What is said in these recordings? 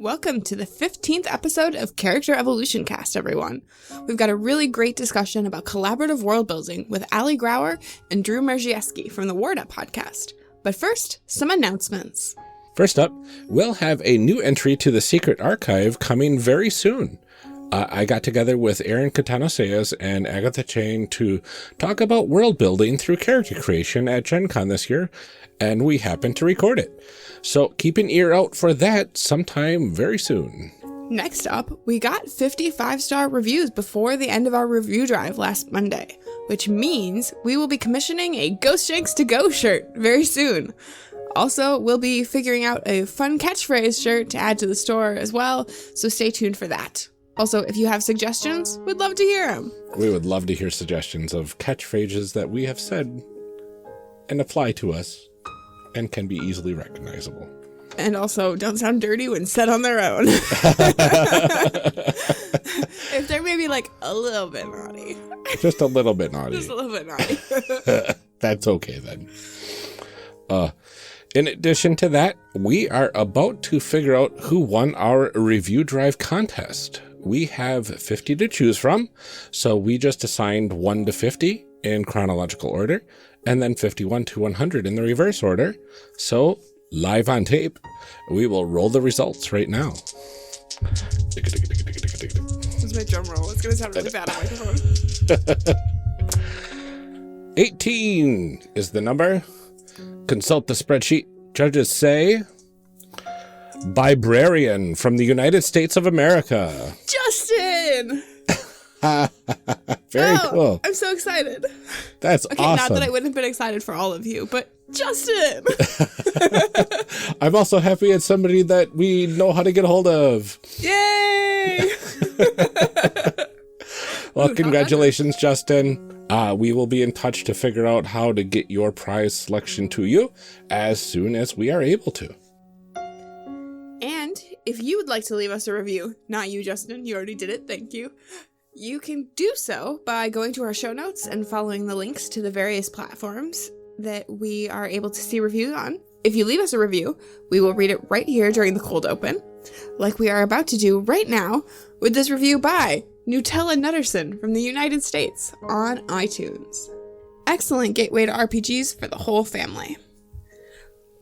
Welcome to the 15th episode of Character Evolution Cast, everyone. We've got a really great discussion about collaborative world building with Aly Grauer and Mierzejewski from the Warda podcast. But first, some announcements. First up, we'll have a new entry to the Secret Archive coming very soon. I got together with Aaron Catano-Sayas and Agatha Chain to talk about world building through character creation at Gen Con this year, and we happened to record it. So keep an ear out for that sometime very soon. Next up, we got 55-star reviews before the end of our review drive last Monday, which means we will be commissioning a Ghost Shanks to Go shirt very soon. Also, we'll be figuring out a fun catchphrase shirt to add to the store as well, so stay tuned for that. Also, if you have suggestions, we'd love to hear them. We would love to hear suggestions of catchphrases that we have said and apply to us and can be easily recognizable. And also, don't sound dirty when said on their own. If they're maybe like a little bit naughty. Just a little bit naughty. Just a little bit naughty. That's okay then. In addition to that, we are about to figure out who won our review drive contest. We have 50 to choose from, so we just assigned 1 to 50 in chronological order, and then 51 to 100 in the reverse order. So, live on tape, we will roll the results right now. This is my drum roll. It's going to sound really bad on my microphone. 18 is the number. Consult the spreadsheet. Judges say... Librarian from the United States of America. Justin! Very cool. I'm so excited. That's okay, awesome. Not that I wouldn't have been excited for all of you, but Justin! I'm also happy it's somebody that we know how to get a hold of. Yay! Well, congratulations, Justin. We will be in touch to figure out how to get your prize selection to you as soon as we are able to. And if you would like to leave us a review, not you, Justin, you already did it, thank you. You can do so by going to our show notes and following the links to the various platforms that we are able to see reviews on. If you leave us a review, we will read it right here during the cold open, like we are about to do right now with this review by Nutella Nutterson from the United States on iTunes. Excellent gateway to RPGs for the whole family.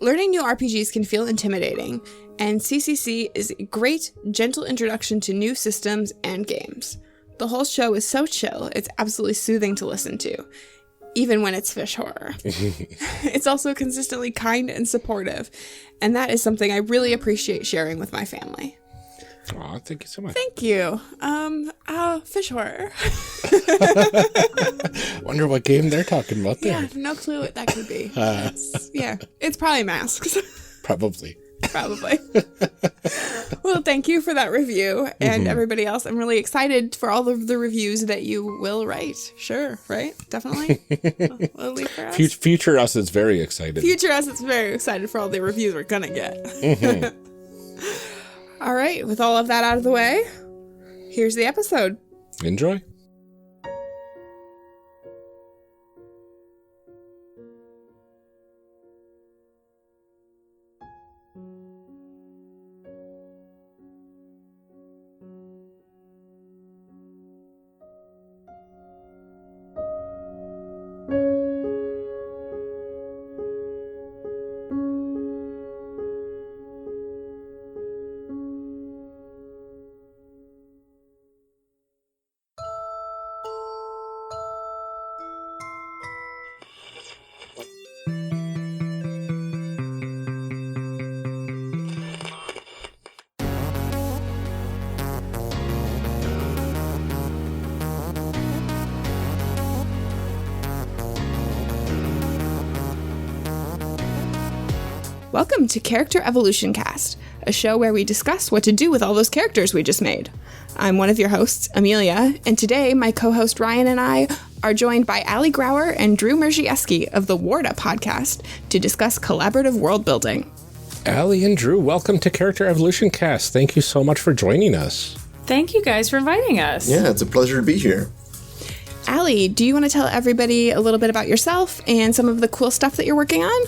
Learning new RPGs can feel intimidating, and CCC is a great, gentle introduction to new systems and games. The whole show is so chill, it's absolutely soothing to listen to, even when it's fish horror. It's also consistently kind and supportive, and that is something I really appreciate sharing with my family. Aw, thank you so much. Thank you. Fish horror. Wonder what game they're talking about there. Yeah, no clue what that could be. It's probably Masks. Probably. Well, thank you for that review, and everybody else. I'm really excited for all of the reviews that you will write. Sure, right? Definitely. Will leave for us. Future us is very excited. Future us is very excited for all the reviews we're gonna get. All right, with all of that out of the way, here's the episode. Enjoy. Welcome to Character Evolution Cast, a show where we discuss what to do with all those characters we just made. I'm one of your hosts, Amelia, and today my co-host Ryan and I are joined by Aly Grauer and Mierzejewski of the Warda podcast to discuss collaborative world building. Aly and Drew, welcome to Character Evolution Cast. Thank you so much for joining us. Thank you guys for inviting us. Yeah, it's a pleasure to be here. Aly, do you want to tell everybody a little bit about yourself and some of the cool stuff that you're working on?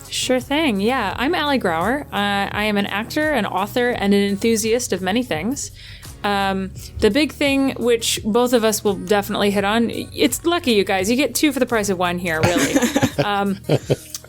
Sure thing. Yeah, I'm Aly Grauer. I am an actor, an author, and an enthusiast of many things. The big thing, which both of us will definitely hit on, it's lucky, you guys. You get 2 for the price of 1 here, really.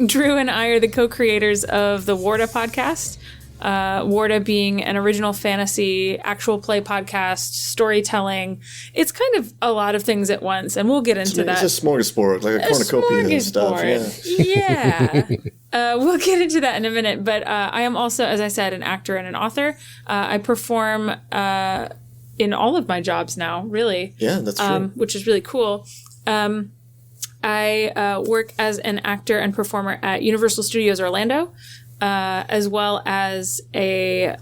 Drew and I are the co-creators of the Warda podcast. Warda being an original fantasy, actual play podcast, storytelling. It's kind of a lot of things at once, and we'll get into that. It's a smorgasbord, like a cornucopia and stuff. Yeah. We'll get into that in a minute, but I am also, as I said, an actor and an author. I perform in all of my jobs now, really. Yeah, that's true. Which is really cool. I work as an actor and performer at Universal Studios Orlando, as well as a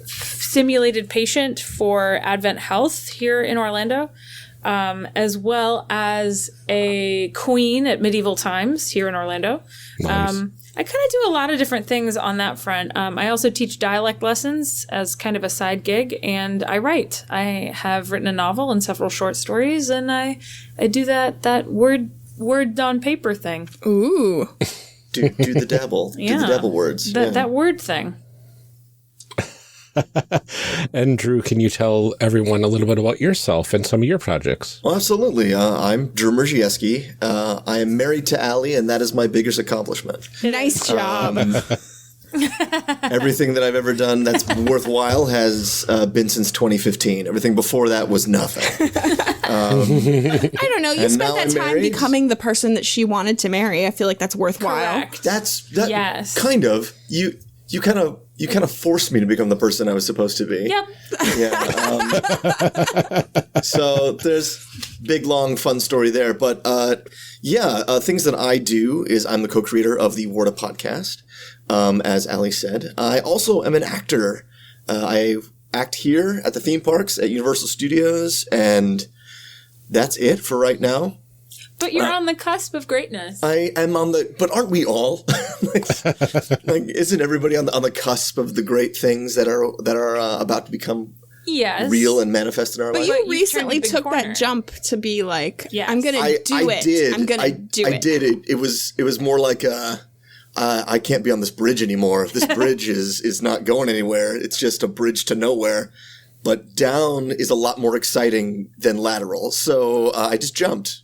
simulated patient for Advent Health here in Orlando, as well as a queen at Medieval Times here in Orlando. Nice. I kind of do a lot of different things on that front. I also teach dialect lessons as kind of a side gig, and I write. I have written a novel and several short stories, and I do that word on paper thing. Ooh. Do the dabble. Yeah. Do the dabble words. That word thing. And Drew, can you tell everyone a little bit about yourself and some of your projects? Well, absolutely. I'm Drew Mierzejewski. I am married to Aly, and that is my biggest accomplishment. Nice job. Everything that I've ever done that's worthwhile has been since 2015. Everything before that was nothing. I don't know. You And spent now that I'm time married? becoming the person that she wanted to marry. I feel like that's worthwhile. Correct. That Yes. kind of. You kind of forced me to become the person I was supposed to be. Yep. Yeah. So there's big, long, fun story there. But things that I do is I'm the co-creator of the Warda podcast, as Aly said. I also am an actor. I act here at the theme parks at Universal Studios, and that's it for right now. But you're on the cusp of greatness. I am but aren't we all? like, isn't everybody on the cusp of the great things that are about to become Yes. real and manifest in our But life? you But you recently turned a big took corner. that jump to be like, Yes. I'm going to do it. did. I'm going to do it. I did. It was more like I can't be on this bridge anymore. This bridge is not going anywhere. It's just a bridge to nowhere. But down is a lot more exciting than lateral. So I just jumped.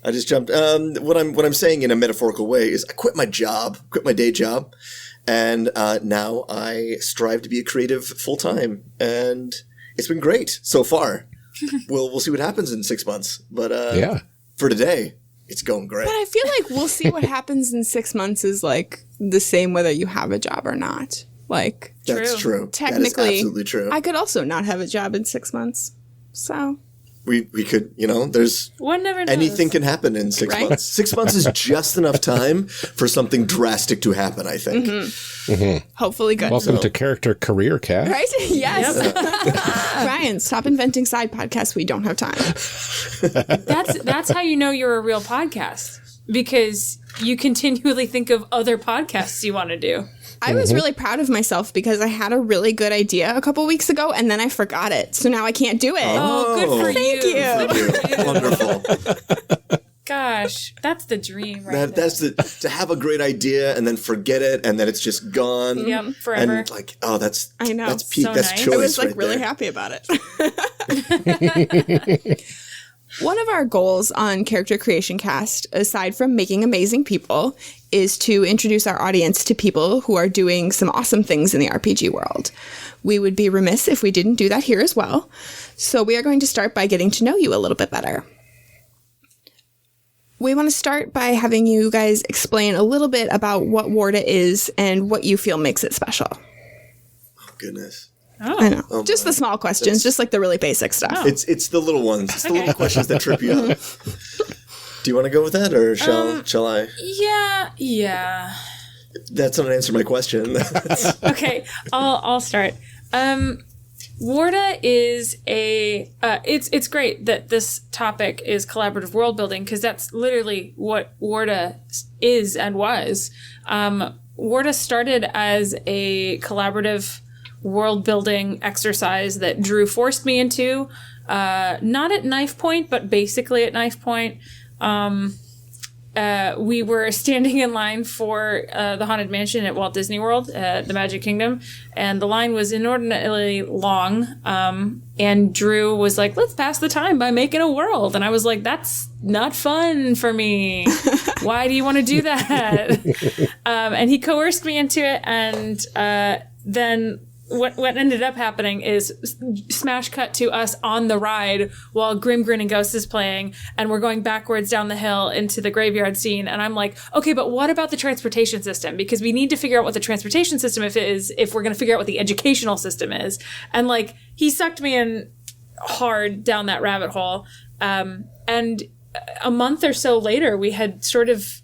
What I'm saying in a metaphorical way is I quit my day job, and now I strive to be a creative full time, and it's been great so far. We'll see what happens in 6 months, but for today, it's going great. But I feel like we'll see what happens in 6 months is like the same whether you have a job or not. Like, That's true. technically, that is absolutely true. I could also not have a job in 6 months. So, We could, there's One never knows. anything can happen in 6 Right. months. 6 months is just enough time for something drastic to happen, I think. hopefully good. Welcome to Character Career Cast. Right? Yes. Ryan, stop inventing side podcasts. We don't have time. That's how you know you're a real podcast, because you continually think of other podcasts you want to do. I was really proud of myself because I had a really good idea a couple weeks ago and then I forgot it. So now I can't do it. Oh, good for Thank you. you. Good for you. Wonderful. Gosh, that's the dream, right? That's to have a great idea and then forget it and then it's just gone. Yep, forever. And like, that's I know. That's peak. So That's nice. choice. I was like right really there. happy about it. One of our goals on Character Creation Cast, aside from making amazing people, is to introduce our audience to people who are doing some awesome things in the RPG world. We would be remiss if we didn't do that here as well. So we are going to start by getting to know you a little bit better. We want to start by having you guys explain a little bit about what Warda is and what you feel makes it special. Oh, goodness. I know. Oh, just my. the small questions, just like the really basic stuff. It's the little ones. It's the little questions that trip you up. Do you want to go with that or shall I? Yeah. That's not an answer to my question. Okay, I'll start. Warda is it's great that this topic is collaborative world building, because that's literally what Warda is and was. Warda started as a collaborative world building exercise that Drew forced me into, not at knife point, but basically at knife point. we were standing in line for the Haunted Mansion at Walt Disney World, the Magic Kingdom, and the line was inordinately long. And Drew was like, let's pass the time by making a world. And I was like, that's not fun for me. Why do you want to do that? And he coerced me into it. And then what ended up happening is smash cut to us on the ride while Grim Grinning Ghost is playing, and we're going backwards down the hill into the graveyard scene. And I'm like, okay, but what about the transportation system? Because we need to figure out what the transportation system is if we're going to figure out what the educational system is. And like, he sucked me in hard down that rabbit hole. And a month or so later, we had sort of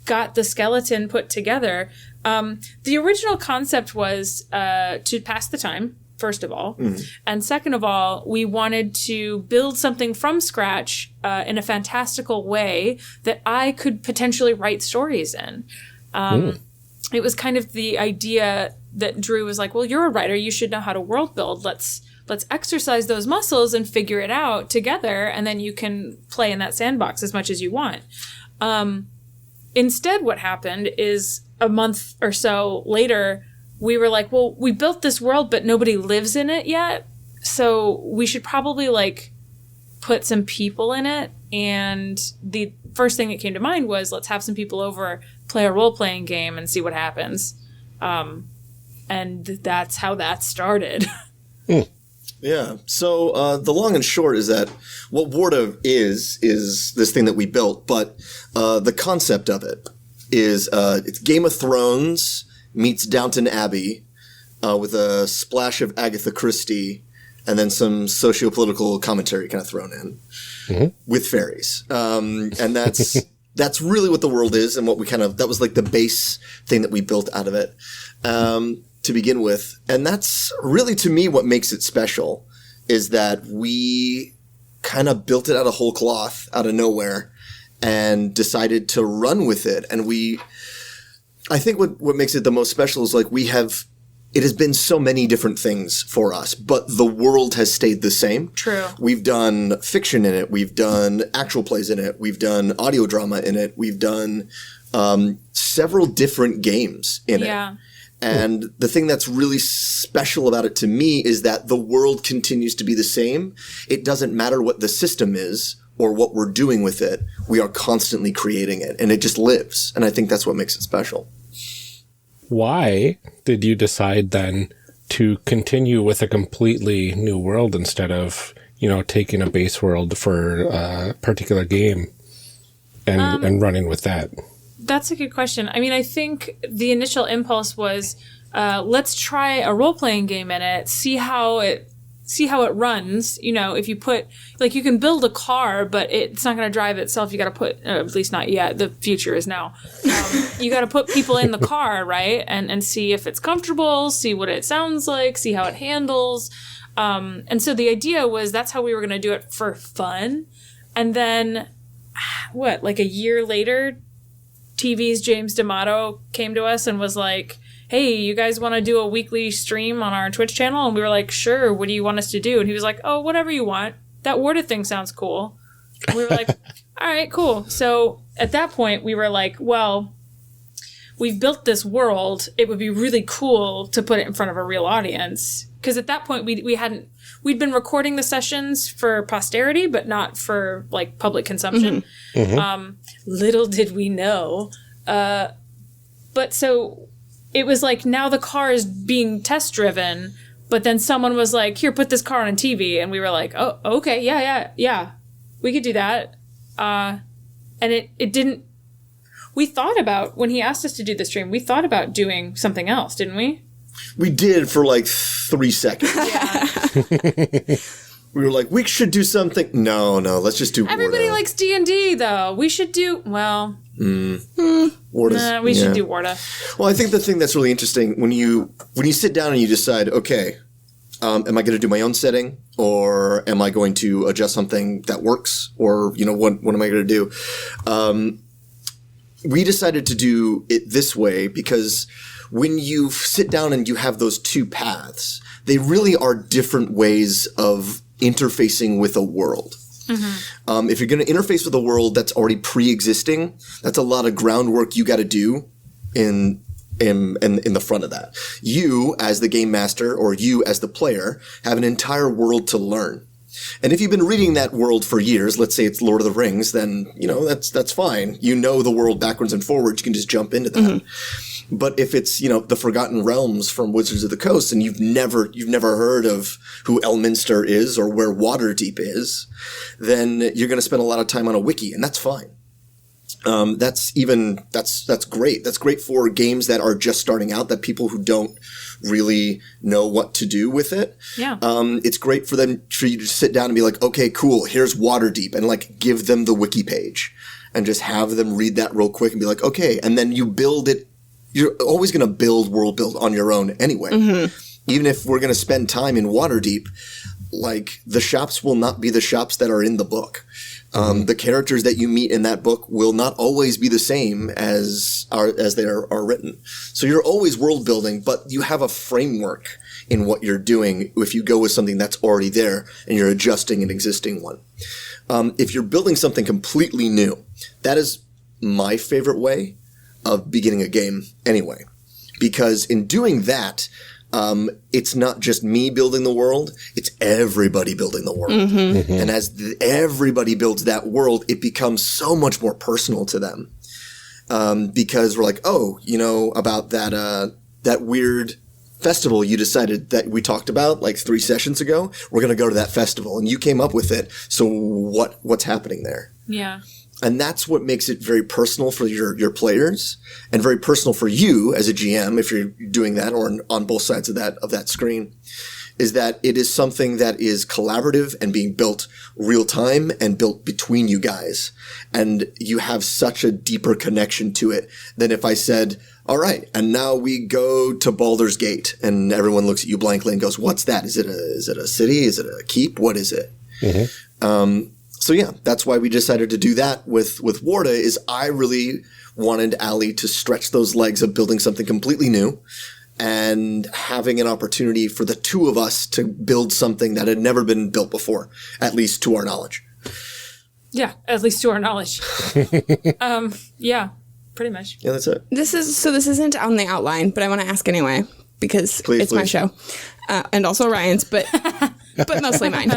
got the skeleton put together. The original concept was to pass the time, first of all. And second of all, we wanted to build something from scratch in a fantastical way that I could potentially write stories in. It was kind of the idea that Drew was like, well, you're a writer. You should know how to world build. Let's exercise those muscles and figure it out together. And then you can play in that sandbox as much as you want. Instead, what happened is a month or so later, we were like, well, we built this world, but nobody lives in it yet. So we should probably like put some people in it. And the first thing that came to mind was, let's have some people over, play a role-playing game and see what happens. And that's how that started. Yeah. So the long and short is that what Warda is this thing that we built, but the concept of it is it's Game of Thrones meets Downton Abbey with a splash of Agatha Christie and then some socio-political commentary kind of thrown in with fairies. And that's really what the world is, and what we that was like the base thing that we built out of it. To begin with. And that's really, to me, what makes it special, is that we kind of built it out of whole cloth, out of nowhere, and decided to run with it. And I think what makes it the most special is like it has been so many different things for us, but the world has stayed the same. True. We've done fiction in it. We've done actual plays in it. We've done audio drama in it. We've done several different games in it. And the thing that's really special about it to me is that the world continues to be the same. It doesn't matter what the system is or what we're doing with it. We are constantly creating it, and it just lives. And I think that's what makes it special. Why did you decide then to continue with a completely new world instead of, taking a base world for a particular game and running with that? That's a good question. I mean, I think the initial impulse was, let's try a role-playing game in it, see how it runs. If you put, like, you can build a car, but it's not going to drive itself. You got to put, at least not yet. The future is now. You got to put people in the car, right? And see if it's comfortable, see what it sounds like, see how it handles. And so the idea was that's how we were going to do it for fun. And then, like a year later, TV's James D'Amato came to us and was like, hey, you guys want to do a weekly stream on our Twitch channel? And we were like, sure, what do you want us to do? And he was like, oh, whatever you want. That Warda thing sounds cool. And we were like, all right, cool. So at that point, we were like, well, we've built this world. It would be really cool to put it in front of a real audience. Because at that point, we'd been recording the sessions for posterity, but not for like public consumption. Little did we know. But so it was like, now the car is being test driven, but then someone was like, here, put this car on TV. And we were like, oh, okay. Yeah. We could do that. And it didn't, we thought about, when he asked us to do the stream, we thought about doing something else, didn't we? We did for like 3 seconds. Yeah. We were like, we should do something. No, let's just do Warda. Everybody likes D&D, though. We should do, well... Warda's, we should do Warda. Well, I think the thing that's really interesting, when you sit down and you decide, okay, am I going to do my own setting? Or am I going to adjust something that works? Or, what am I going to do? We decided to do it this way because when you sit down and you have those two paths, they really are different ways of interfacing with a world. If you're going to interface with a world that's already pre-existing, that's a lot of groundwork you got to do in the front of that. You, as the game master, or you as the player, have an entire world to learn. And if you've been reading that world for years, let's say it's Lord of the Rings, then, that's fine. You know the world backwards and forwards. You can just jump into that. But if it's, the Forgotten Realms from Wizards of the Coast, and you've never heard of who Elminster is or where Waterdeep is, then you're going to spend a lot of time on a wiki, and that's fine. That's great. That's great for games that are just starting out, that people who don't really know what to do with it. Yeah. It's great for you to sit down and be like, okay, cool, here's Waterdeep, and like give them the wiki page and just have them read that real quick and be like, okay, and then you build it. You're always going to world build on your own anyway. Even if we're going to spend time in Waterdeep, like the shops will not be the shops that are in the book. The characters that you meet in that book will not always be the same as they are written. So you're always world building, but you have a framework in what you're doing if you go with something that's already there and you're adjusting an existing one. If you're building something completely new, that is my favorite way of beginning a game anyway. Because in doing that, it's not just me building the world, it's everybody building the world. And as everybody builds that world, it becomes so much more personal to them. Because we're like, about that weird festival you decided that we talked about like 3 sessions ago, we're going to go to that festival and you came up with it. So what's happening there? Yeah. And that's what makes it very personal for your players, and very personal for you as a GM if you're doing that, or on both sides of that screen, is that it is something that is collaborative and being built real time and built between you guys. And you have such a deeper connection to it than if I said, all right, and now we go to Baldur's Gate, and everyone looks at you blankly and goes, what's that? Is it a city? Is it a keep? What is it? So yeah, that's why we decided to do that with Warda, is I really wanted Aly to stretch those legs of building something completely new and having an opportunity for the two of us to build something that had never been built before, at least to our knowledge. Yeah, at least to our knowledge. Yeah, pretty much. Yeah, that's it. This isn't on the outline, but I want to ask anyway, because it's my show. And also Ryan's, but mostly mine.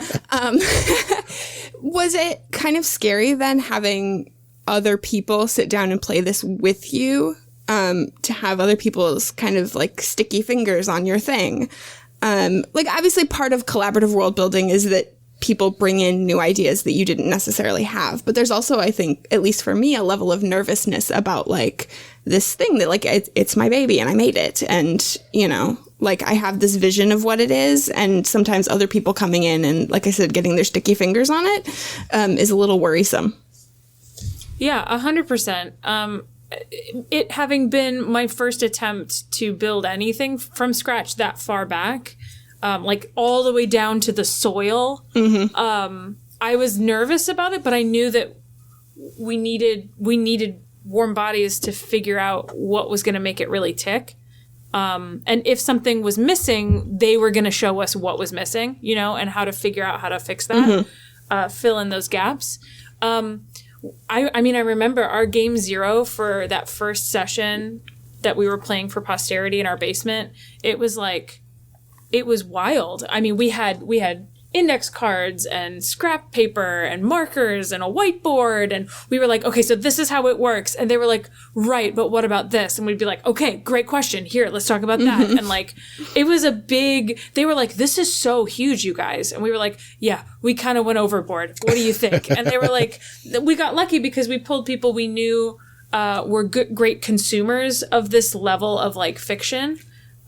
Was it kind of scary then having other people sit down and play this with you? To have other people's kind of like sticky fingers on your thing? Obviously part of collaborative world building is that people bring in new ideas that you didn't necessarily have. But there's also, I think, at least for me, a level of nervousness about like this thing that like it's my baby and I made it. And, I have this vision of what it is. And sometimes other people coming in and, like I said, getting their sticky fingers on it is a little worrisome. Yeah, 100%. It having been my first attempt to build anything from scratch that far back, all the way down to the soil, I was nervous about it, but I knew that we needed warm bodies to figure out what was going to make it really tick. And if something was missing, they were going to show us what was missing, and how to figure out how to fix that, fill in those gaps. I remember our game 0 for that first session that we were playing for posterity in our basement. It was wild. We had index cards and scrap paper and markers and a whiteboard, and we were like, okay, so this is how it works. And they were like, right, but what about this? And we'd be like, okay, great question. Here, let's talk about that. And it was they were like, this is so huge, you guys. And we were like, yeah, we kind of went overboard. What do you think? And they were like, we got lucky because we pulled people we knew were great consumers of this level of fiction.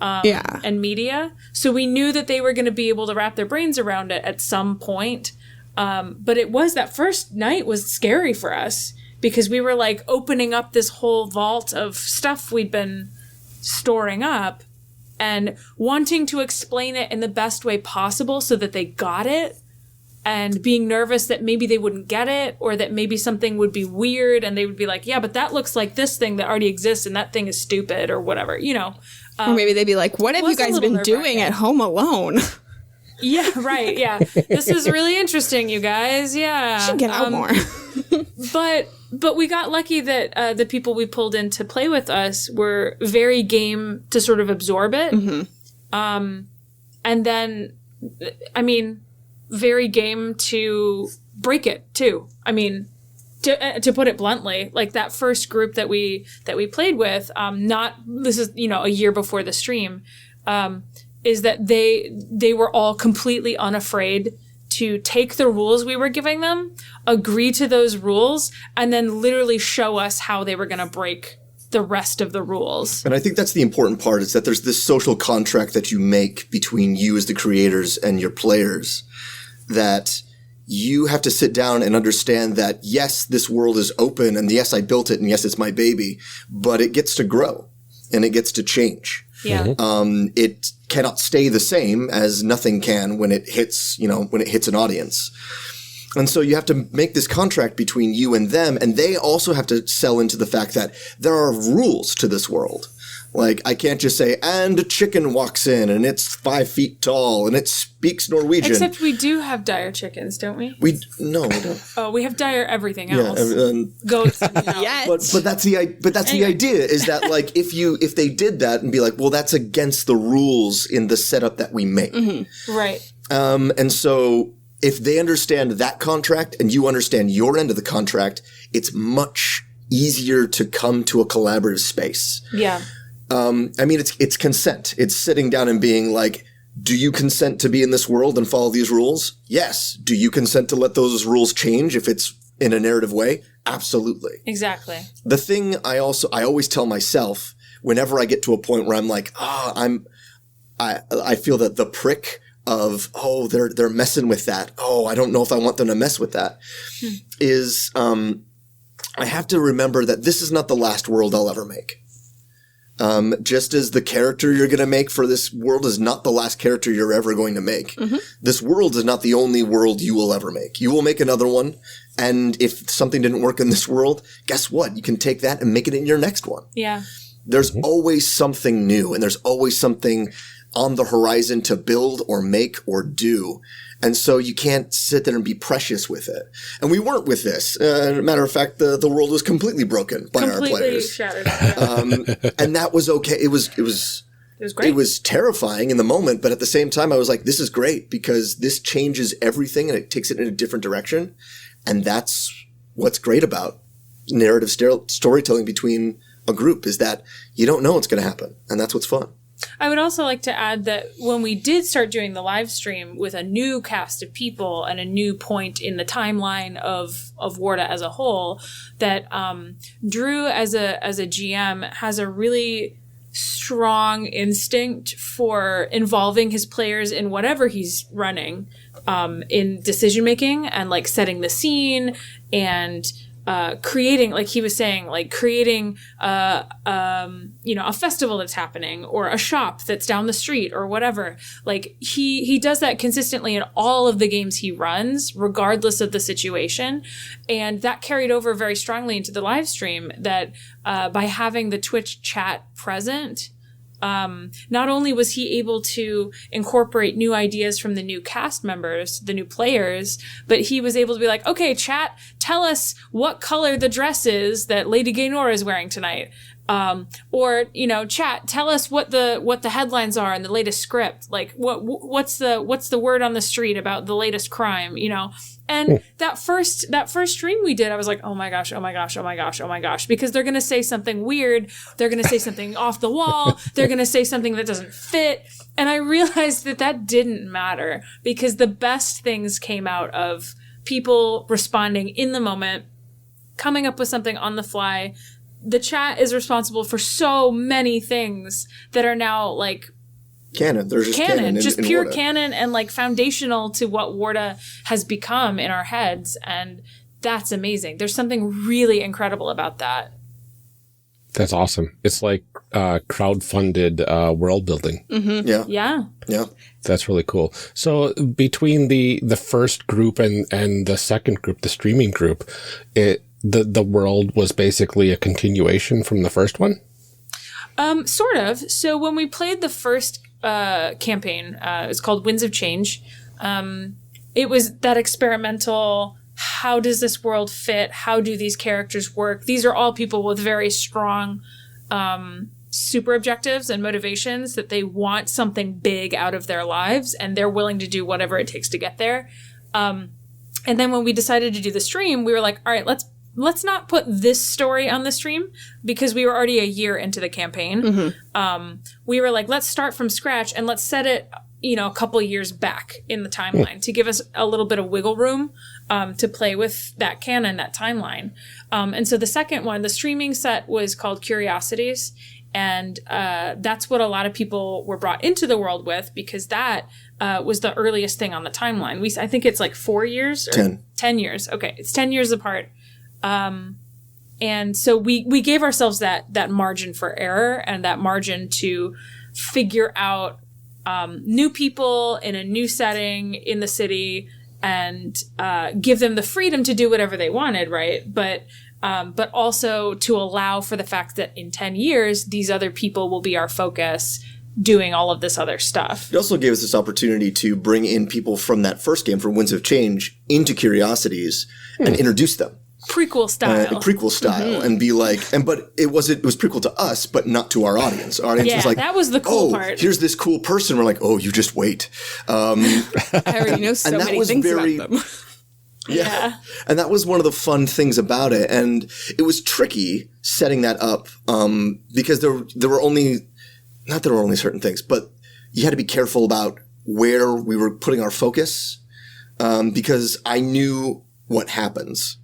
And media. So we knew that they were going to be able to wrap their brains around it at some point. But that first night was scary for us because we were opening up this whole vault of stuff we'd been storing up and wanting to explain it in the best way possible so that they got it, and being nervous that maybe they wouldn't get it, or that maybe something would be weird and they would be like, yeah, but that looks like this thing that already exists and that thing is stupid or whatever, or maybe they'd be like, what have you guys been doing at home alone? Yeah, right. Yeah. This is really interesting, you guys. Yeah. Should get out more. But we got lucky that the people we pulled in to play with us were very game to sort of absorb it. And then, I mean, very game to break it too. I mean, to put it bluntly, like that first group that we played with, this is, a year before the stream, is that they were all completely unafraid to take the rules we were giving them, agree to those rules, and then literally show us how they were going to break the rest of the rules. And I think that's the important part, is that there's this social contract that you make between you as the creators and your players, that you have to sit down and understand that, yes, this world is open, and yes, I built it, and yes, it's my baby, but it gets to grow and it gets to change. Yeah. It cannot stay the same, as nothing can when it hits an audience. And so you have to make this contract between you and them, and they also have to sell into the fact that there are rules to this world. Like, I can't just say, and a chicken walks in, and it's 5 feet tall, and it speaks Norwegian. Except we do have dire chickens, don't we? No, we don't. Oh, we have dire everything else. Yeah, goats. Yes. But that's the idea, is that, like, if they did that and be like, well, that's against the rules in the setup that we make. Right. And so if they understand that contract and you understand your end of the contract, it's much easier to come to a collaborative space. Yeah. I mean, it's consent. It's sitting down and being like, do you consent to be in this world and follow these rules? Yes. Do you consent to let those rules change if it's in a narrative way? Absolutely. Exactly. The thing I always tell myself whenever I get to a point where I'm like, I feel that the prick of, they're messing with that. I don't know if I want them to mess with that. Is, I have to remember that this is not the last world I'll ever make. Just as the character you're going to make for this world is not the last character you're ever going to make. This world is not the only world you will ever make. You will make another one, and if something didn't work in this world, guess what? You can take that and make it in your next one. Yeah. There's always something new, and there's always something on the horizon to build or make or do. And so you can't sit there and be precious with it. And we weren't with this. Matter of fact, the world was completely broken by our players. Completely shattered. And that was okay. It was great. It was terrifying in the moment, but at the same time, I was like, this is great because this changes everything and it takes it in a different direction. And that's what's great about narrative storytelling between a group, is that you don't know what's going to happen. And that's what's fun. I would also like to add that when we did start doing the live stream with a new cast of people and a new point in the timeline of Warda as a whole, that Drew as a GM has a really strong instinct for involving his players in whatever he's running, in decision making and like setting the scene and creating, like he was saying, like creating a festival that's happening or a shop that's down the street or whatever. Like he does that consistently in all of the games he runs, regardless of the situation. And that carried over very strongly into the live stream, that by having the Twitch chat present, not only was he able to incorporate new ideas from the new cast members, the new players, but he was able to be like, okay, chat, tell us what color the dress is that Lady Gaynor is wearing tonight. Or, chat, tell us what the headlines are in the latest script. Like what's the word on the street about the latest crime, And that first stream we did, I was like, oh my gosh, because they're going to say something weird. They're going to say something off the wall. They're going to say something that doesn't fit. And I realized that didn't matter, because the best things came out of people responding in the moment, coming up with something on the fly. The chat is responsible for so many things that are now like canon. They're just canon, just in pure Warda. canon and like foundational to what Warda has become in our heads. And that's amazing. There's something really incredible about that. That's awesome. It's like crowd-funded world building. Mm-hmm. Yeah. That's really cool. So between the first group and the second group, the streaming group, the world was basically a continuation from the first one? Sort of. So when we played the first campaign. It's called Winds of Change. It was that experimental, how does this world fit? How do these characters work? These are all people with very strong super objectives and motivations that they want something big out of their lives, and they're willing to do whatever it takes to get there. And then when we decided to do the stream, we were like, all right, let's not put this story on the stream, because we were already a year into the campaign. We were like, let's start from scratch and let's set it, a couple years back in the timeline to give us a little bit of wiggle room to play with that canon, that timeline. And so the second one, the streaming set, was called Curiosities. And that's what a lot of people were brought into the world with, because that was the earliest thing on the timeline. I think it's like 4 years? Or 10 years. Okay, it's 10 years apart. And so we gave ourselves that margin for error and that margin to figure out new people in a new setting in the city and give them the freedom to do whatever they wanted, right? But also to allow for the fact that in 10 years, these other people will be our focus doing all of this other stuff. It also gave us this opportunity to bring in people from that first game, from Winds of Change, into Curiosities and introduce them. Prequel style. And be like, but it was prequel to us, but not to our audience. Our audience was like, that was the cool part. Here's this cool person. We're like, you just wait. I already know so many things about them. Yeah. And that was one of the fun things about it. And it was tricky setting that up because there were only certain things, but you had to be careful about where we were putting our focus because I knew what happens.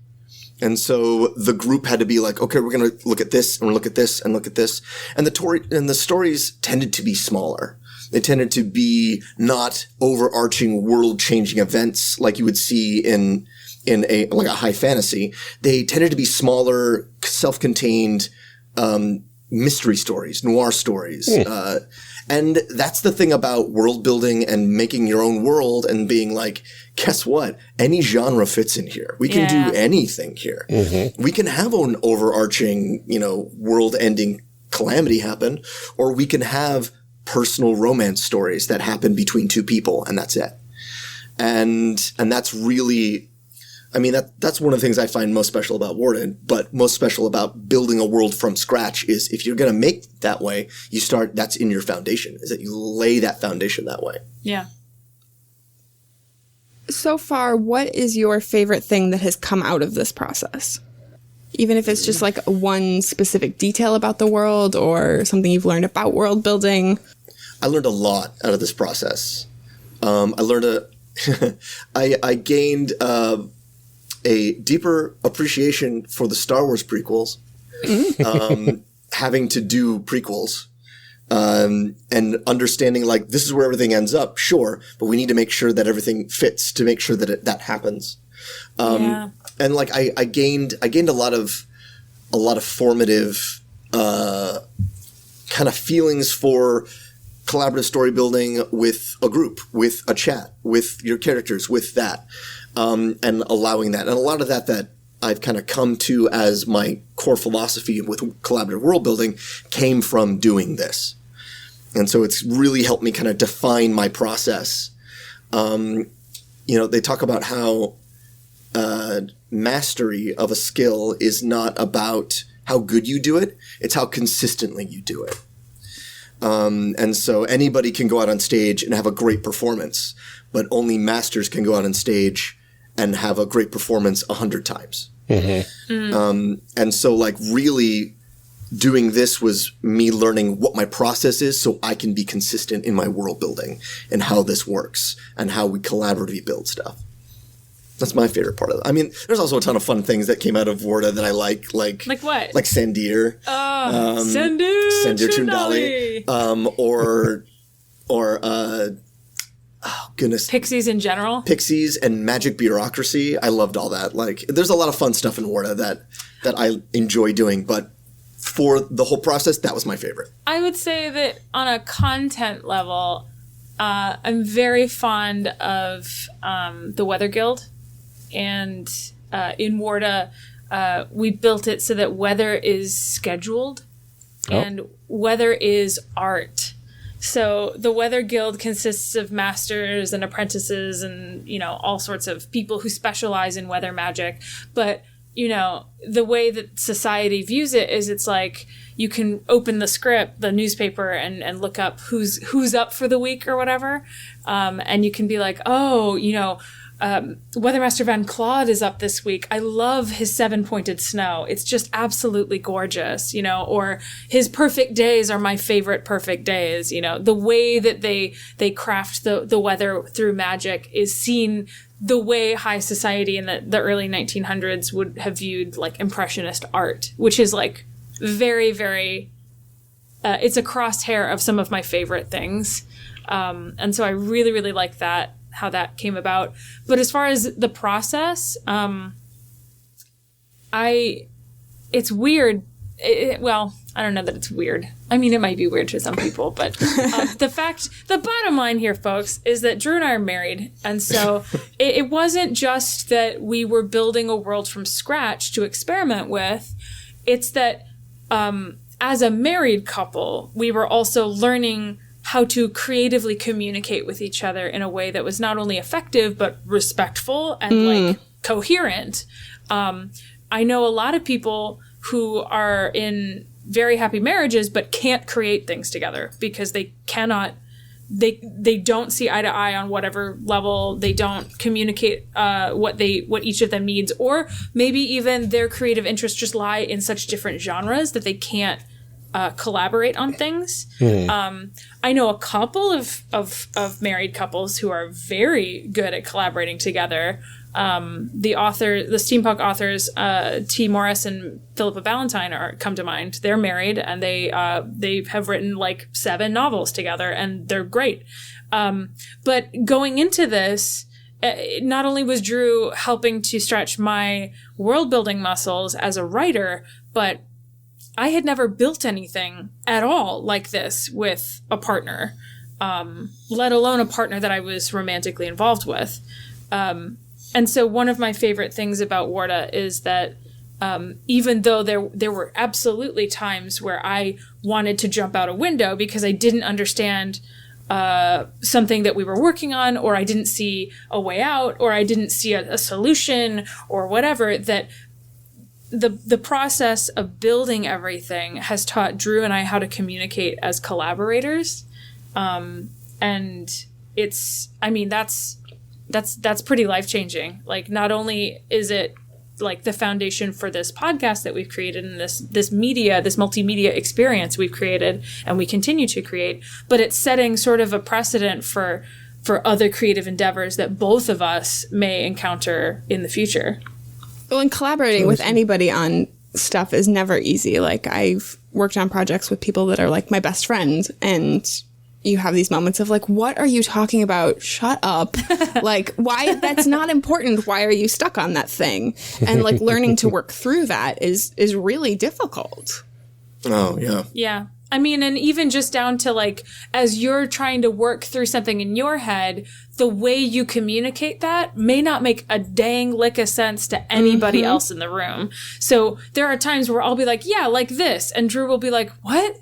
And so the group had to be like, okay, we're going to look at this and look at this and look at this. And the stories tended to be smaller. They tended to be not overarching world-changing events like you would see in a high fantasy. They tended to be smaller, self-contained mystery stories, noir stories. And that's the thing about world building and making your own world and being like, guess what? Any genre fits in here. We can do anything here. We can have an overarching, world-ending calamity happen, or we can have personal romance stories that happen between two people, and that's it. And that's really, that's one of the things I find most special about Warda, but most special about building a world from scratch is if you're going to make it that way, that's in your foundation, is that you lay that foundation that way. Yeah. So far, what is your favorite thing that has come out of this process? Even if it's just like one specific detail about the world or something you've learned about world building. I learned a lot out of this process. I gained a deeper appreciation for the Star Wars prequels, having to do prequels, and understanding like this is where everything ends up, sure, but we need to make sure that everything fits to make sure that that happens. And like I gained a lot of formative kind of feelings for collaborative story building with a group, with a chat, with your characters, with that, and allowing that. And a lot of that I've kind of come to as my core philosophy with collaborative world building came from doing this. And so it's really helped me kind of define my process. They talk about how mastery of a skill is not about how good you do it, it's how consistently you do it. And so anybody can go out on stage and have a great performance, but only masters can go out on stage and have a great performance 100 times. And so like really doing this was me learning what my process is so I can be consistent in my world building and how this works and how we collaboratively build stuff. That's my favorite part of it. There's also a ton of fun things that came out of Warda that I like what? Like Sandir. Sandir Trundali. Pixies in general. Pixies and magic bureaucracy. I loved all that. Like, there's a lot of fun stuff in Warda that I enjoy doing, but for the whole process, that was my favorite. I would say that on a content level, I'm very fond of the Weather Guild. And in Warda, we built it so that weather is scheduled and weather is art. So the Weather Guild consists of masters and apprentices and, you know, all sorts of people who specialize in weather magic. But, you know, the way that society views it is it's like you can open the script, the newspaper, and look up who's up for the week or whatever. And you can be like, oh, you know, Weathermaster Van Claude is up this week. I love his 7-pointed snow. It's just absolutely gorgeous, you know, or his perfect days are my favorite perfect days. You know, the way that they craft the weather through magic is seen the way high society in the early 1900s would have viewed like impressionist art, which is like very, very, it's a crosshair of some of my favorite things. And so I really, really like that, how that came about. But as far as the process, it's weird. Well, I don't know that it's weird. I mean, it might be weird to some people, but the bottom line here, folks, is that Drew and I are married. And so it wasn't just that we were building a world from scratch to experiment with. It's that as a married couple, we were also learning how to creatively communicate with each other in a way that was not only effective, but respectful and like coherent. I know a lot of people who are in very happy marriages, but can't create things together because they cannot, they don't see eye to eye on whatever level. They don't communicate what each of them needs, or maybe even their creative interests just lie in such different genres that they can't collaborate on things. I know a couple of married couples who are very good at collaborating together. The steampunk authors T. Morris and Philippa Valentine come to mind. They're married and they have written like 7 novels together, and they're great. But going into this, not only was Drew helping to stretch my world building muscles as a writer, but I had never built anything at all like this with a partner, let alone a partner that I was romantically involved with. And so one of my favorite things about Warda is that even though there were absolutely times where I wanted to jump out a window because I didn't understand something that we were working on, or I didn't see a way out, or I didn't see a solution or whatever, that the process of building everything has taught Drew and I how to communicate as collaborators. And it's, I mean, that's pretty life-changing. Like, not only is it like the foundation for this podcast that we've created and this multimedia experience we've created and we continue to create, but it's setting sort of a precedent for other creative endeavors that both of us may encounter in the future. Well, and collaborating with anybody on stuff is never easy. Like, I've worked on projects with people that are like my best friend, and you have these moments of like, what are you talking about? Shut up. Like, why? That's not important. Why are you stuck on that thing? And like learning to work through that is really difficult. Oh, yeah. Yeah. I mean, and even just down to like, as you're trying to work through something in your head, the way you communicate that may not make a dang lick of sense to anybody else in the room. So there are times where I'll be like, yeah, like this. And Drew will be like, what?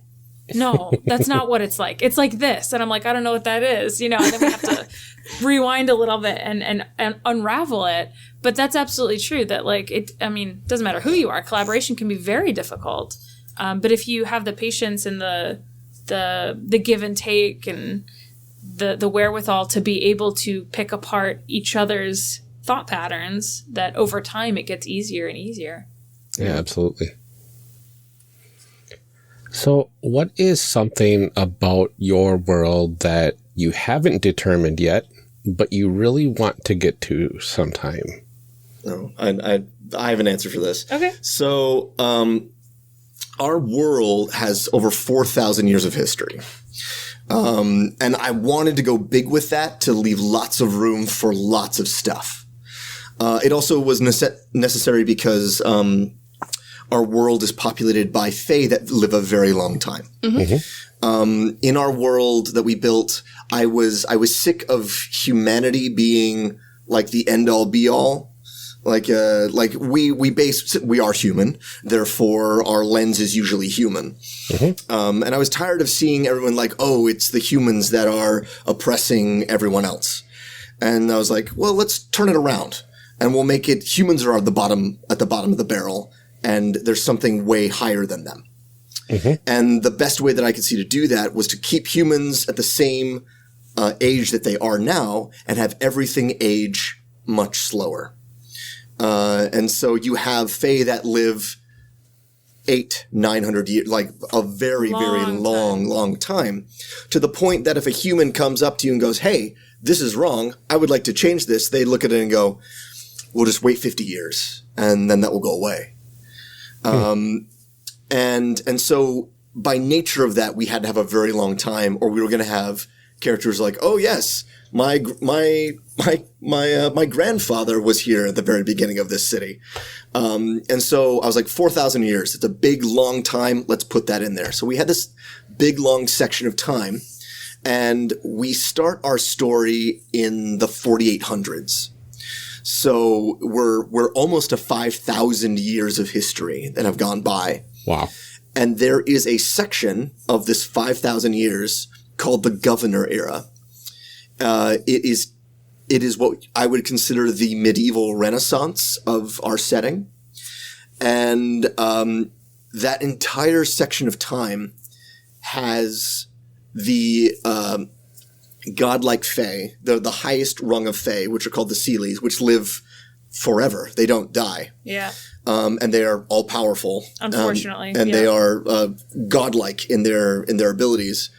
No, that's not what it's like. It's like this. And I'm like, I don't know what that is, you know, and then we have to rewind a little bit and unravel it. But that's absolutely true that like, doesn't matter who you are. Collaboration can be very difficult. But if you have the patience and the give and take and the wherewithal to be able to pick apart each other's thought patterns, that over time it gets easier and easier. Yeah, absolutely. So what is something about your world that you haven't determined yet, but you really want to get to sometime? No, I have an answer for this. Okay. So, our world has over 4,000 years of history. And I wanted to go big with that to leave lots of room for lots of stuff. It also was necessary because our world is populated by fae that live a very long time. In our world that we built, I was sick of humanity being like the end all be all. Like we are human, therefore our lens is usually human. And I was tired of seeing everyone like, oh, it's the humans that are oppressing everyone else. And I was like, well, let's turn it around and we'll make it humans are at the bottom of the barrel and there's something way higher than them. And the best way that I could see to do that was to keep humans at the same age that they are now and have everything age much slower. And so you have Fae that live 900 years, like a very, very long time, to the point that if a human comes up to you and goes, hey, this is wrong, I would like to change this, they look at it and go, we'll just wait 50 years and then that will go away. And so by nature of that, we had to have a very long time, or we were going to have characters like, oh yes, my grandfather was here at the very beginning of this city. And so I was like, 4,000 years. It's a big, long time. Let's put that in there. So we had this big, long section of time, and we start our story in the 4800s. So we're almost to 5,000 years of history that have gone by. Wow. And there is a section of this 5,000 years called the Governor Era. It is what I would consider the medieval Renaissance of our setting. And that entire section of time has the godlike Fae, the highest rung of Fae, which are called the Seelies, which live forever. They don't die. Yeah. And they are all powerful. Unfortunately. And they are godlike in their abilities.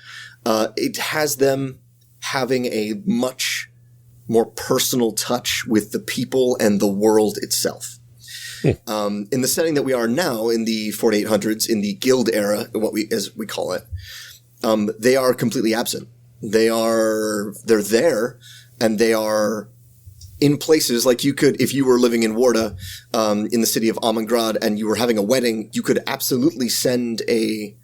It has them having a much more personal touch with the people and the world itself. In the setting that we are now, in the 4800s, in the Guild Era, as we call it, they are completely absent. They're there, and they are in places like you could, if you were living in Warda, in the city of Amangrad, and you were having a wedding, you could absolutely send an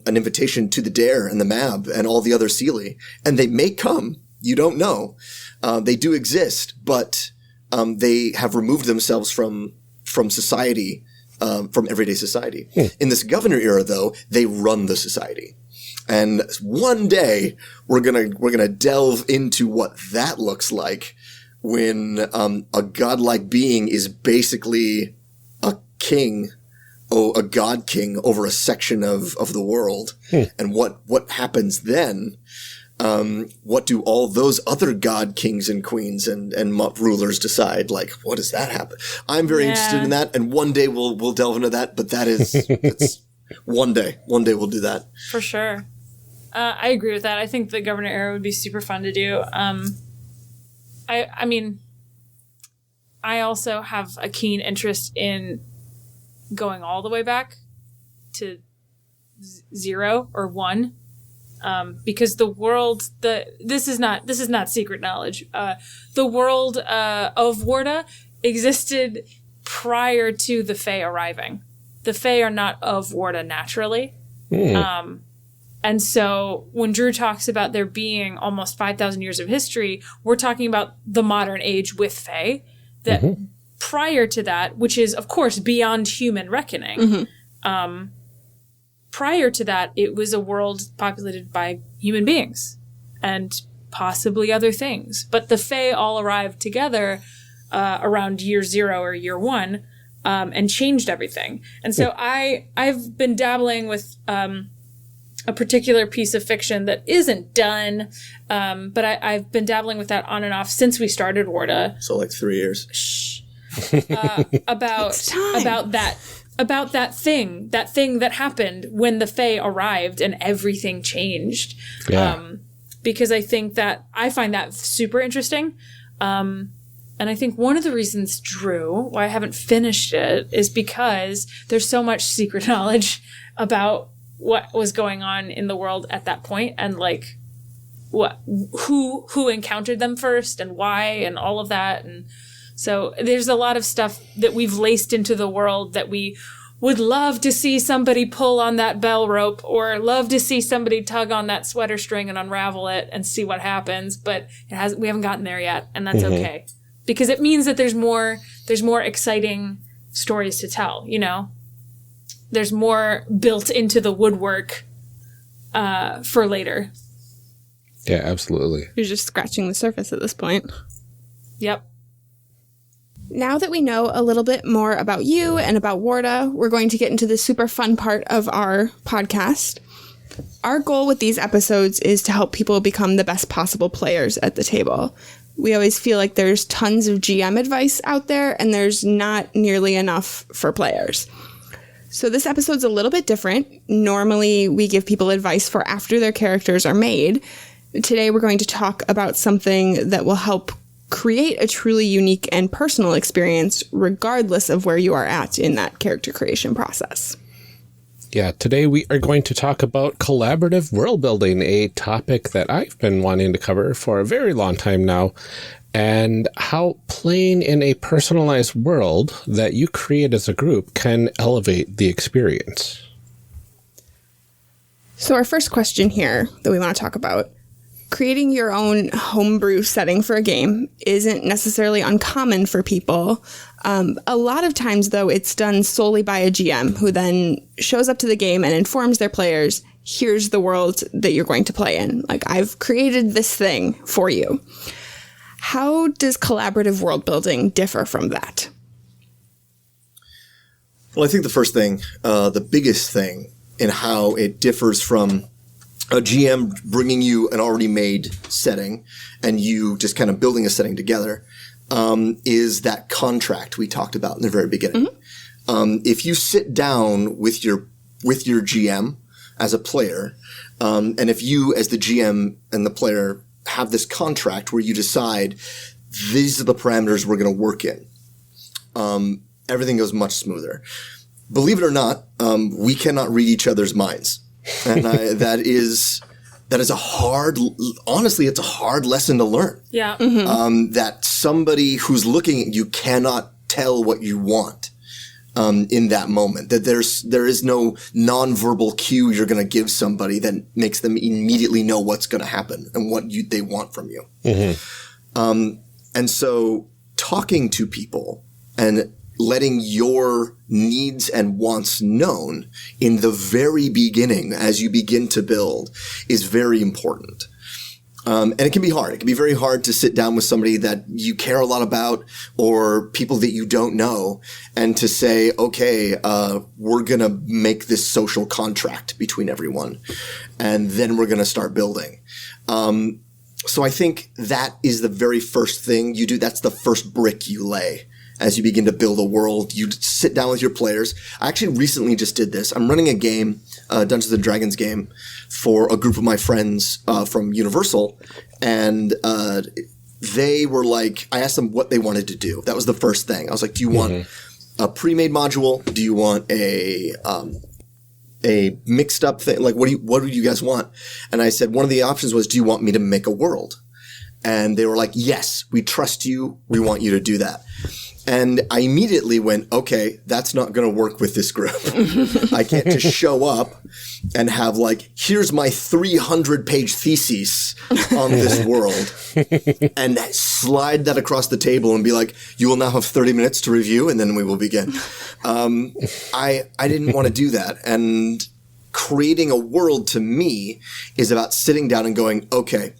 invitation to the Dare and the Mab and all the other Seelie, and they may come. You don't know. They do exist, but they have removed themselves from society, from everyday society. In this Governor Era, though, they run the society. And one day we're gonna delve into what that looks like when a godlike being is basically a king, a god king over a section of the world. And what happens then? What do all those other god kings and queens and rulers decide? Like, what does that happen? I'm very interested in that, and one day we'll delve into that. But it's one day we'll do that for sure. I agree with that. I think the Governor Era would be super fun to do. I mean, I also have a keen interest in going all the way back to 0 or 1. Because the world, this is not secret knowledge. The world of Warda existed prior to the Fae arriving. The Fae are not of Warda naturally. And so when Drew talks about there being almost 5,000 years of history, we're talking about the modern age with Fae. That prior to that, which is, of course, beyond human reckoning, prior to that, it was a world populated by human beings and possibly other things. But the Fae all arrived together around year 0 or year 1 and changed everything. And so I've been dabbling with a particular piece of fiction that isn't done, but I've been dabbling with that on and off since we started Warda. So like 3 years. Shh. About that thing that happened when the Fae arrived and everything changed. Yeah. Because I think that I find that super interesting. And I think one of the reasons, Drew, why I haven't finished it is because there's so much secret knowledge about what was going on in the world at that point, and like who encountered them first and why and all of that. And so there's a lot of stuff that we've laced into the world that we would love to see somebody pull on that bell rope, or love to see somebody tug on that sweater string and unravel it and see what happens. But we haven't gotten there yet, and that's okay. because it means that there's more exciting stories to tell, you know? There's more built into the woodwork for later. Yeah, absolutely. You're just scratching the surface at this point. Yep. Now that we know a little bit more about you and about Warda, we're going to get into the super fun part of our podcast. Our goal with these episodes is to help people become the best possible players at the table. We always feel like there's tons of GM advice out there, and there's not nearly enough for players. So this episode's a little bit different. Normally, we give people advice for after their characters are made. Today, we're going to talk about something that will help create a truly unique and personal experience, regardless of where you are at in that character creation process. Yeah, today we are going to talk about collaborative world building, a topic that I've been wanting to cover for a very long time now, and how playing in a personalized world that you create as a group can elevate the experience. So our first question here that we want to talk about, creating your own homebrew setting for a game isn't necessarily uncommon for people. A lot of times, though, it's done solely by a GM who then shows up to the game and informs their players, here's the world that you're going to play in. Like, I've created this thing for you. How does collaborative world building differ from that? Well, I think the first thing, the biggest thing in how it differs from a GM bringing you an already made setting and you just kind of building a setting together, is that contract we talked about in the very beginning. Mm-hmm. If you sit down with your GM as a player, and if you as the GM and the player have this contract where you decide these are the parameters we're going to work in, everything goes much smoother. Believe it or not, we cannot read each other's minds. And that is a hard, honestly, it's a hard lesson to learn. Yeah. Mm-hmm. That somebody who's looking at you cannot tell what you want in that moment. That there is no nonverbal cue you're going to give somebody that makes them immediately know what's going to happen and what they want from you. Mm-hmm. And so talking to people and letting your needs and wants known in the very beginning as you begin to build is very important. And it can be hard. It can be very hard to sit down with somebody that you care a lot about or people that you don't know and to say, okay, we're going to make this social contract between everyone and then we're going to start building. So I think that is the very first thing you do. That's the first brick you lay. As you begin to build a world, you sit down with your players. I actually recently just did this. I'm running a game, Dungeons & Dragons game, for a group of my friends from Universal. And they were like, I asked them what they wanted to do. That was the first thing. I was like, do you want a pre-made module? Do you want a mixed up thing? Like, what do you guys want? And I said, one of the options was, do you want me to make a world? And they were like, yes, we trust you. We want you to do that. And I immediately went, okay, that's not going to work with this group. I can't just show up and have like, here's my 300-page thesis on this world and slide that across the table and be like, you will now have 30 minutes to review and then we will begin. I didn't want to do that. And creating a world to me is about sitting down and going, okay,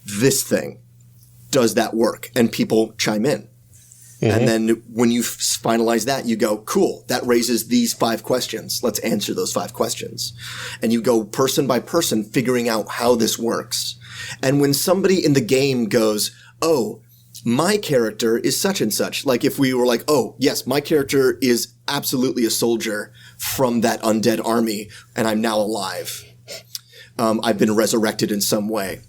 this thing, does that work? And people chime in. Mm-hmm. And then when you finalize that, you go, cool, that raises these 5 questions. Let's answer those 5 questions. And you go person by person figuring out how this works. And when somebody in the game goes, oh, my character is such and such. Like if we were like, oh, yes, my character is absolutely a soldier from that undead army and I'm now alive. I've been resurrected in some way.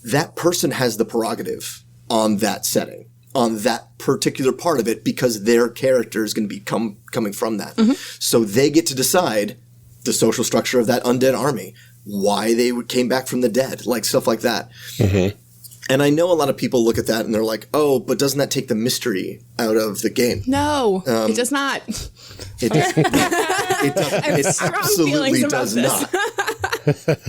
That person has the prerogative on that setting, on that particular part of it, because their character is going to be coming from that. Mm-hmm. So they get to decide the social structure of that undead army, why they came back from the dead, like stuff like that. Mm-hmm. And I know a lot of people look at that and they're like, oh, but doesn't that take the mystery out of the game? No, it does not. It does. It absolutely does not.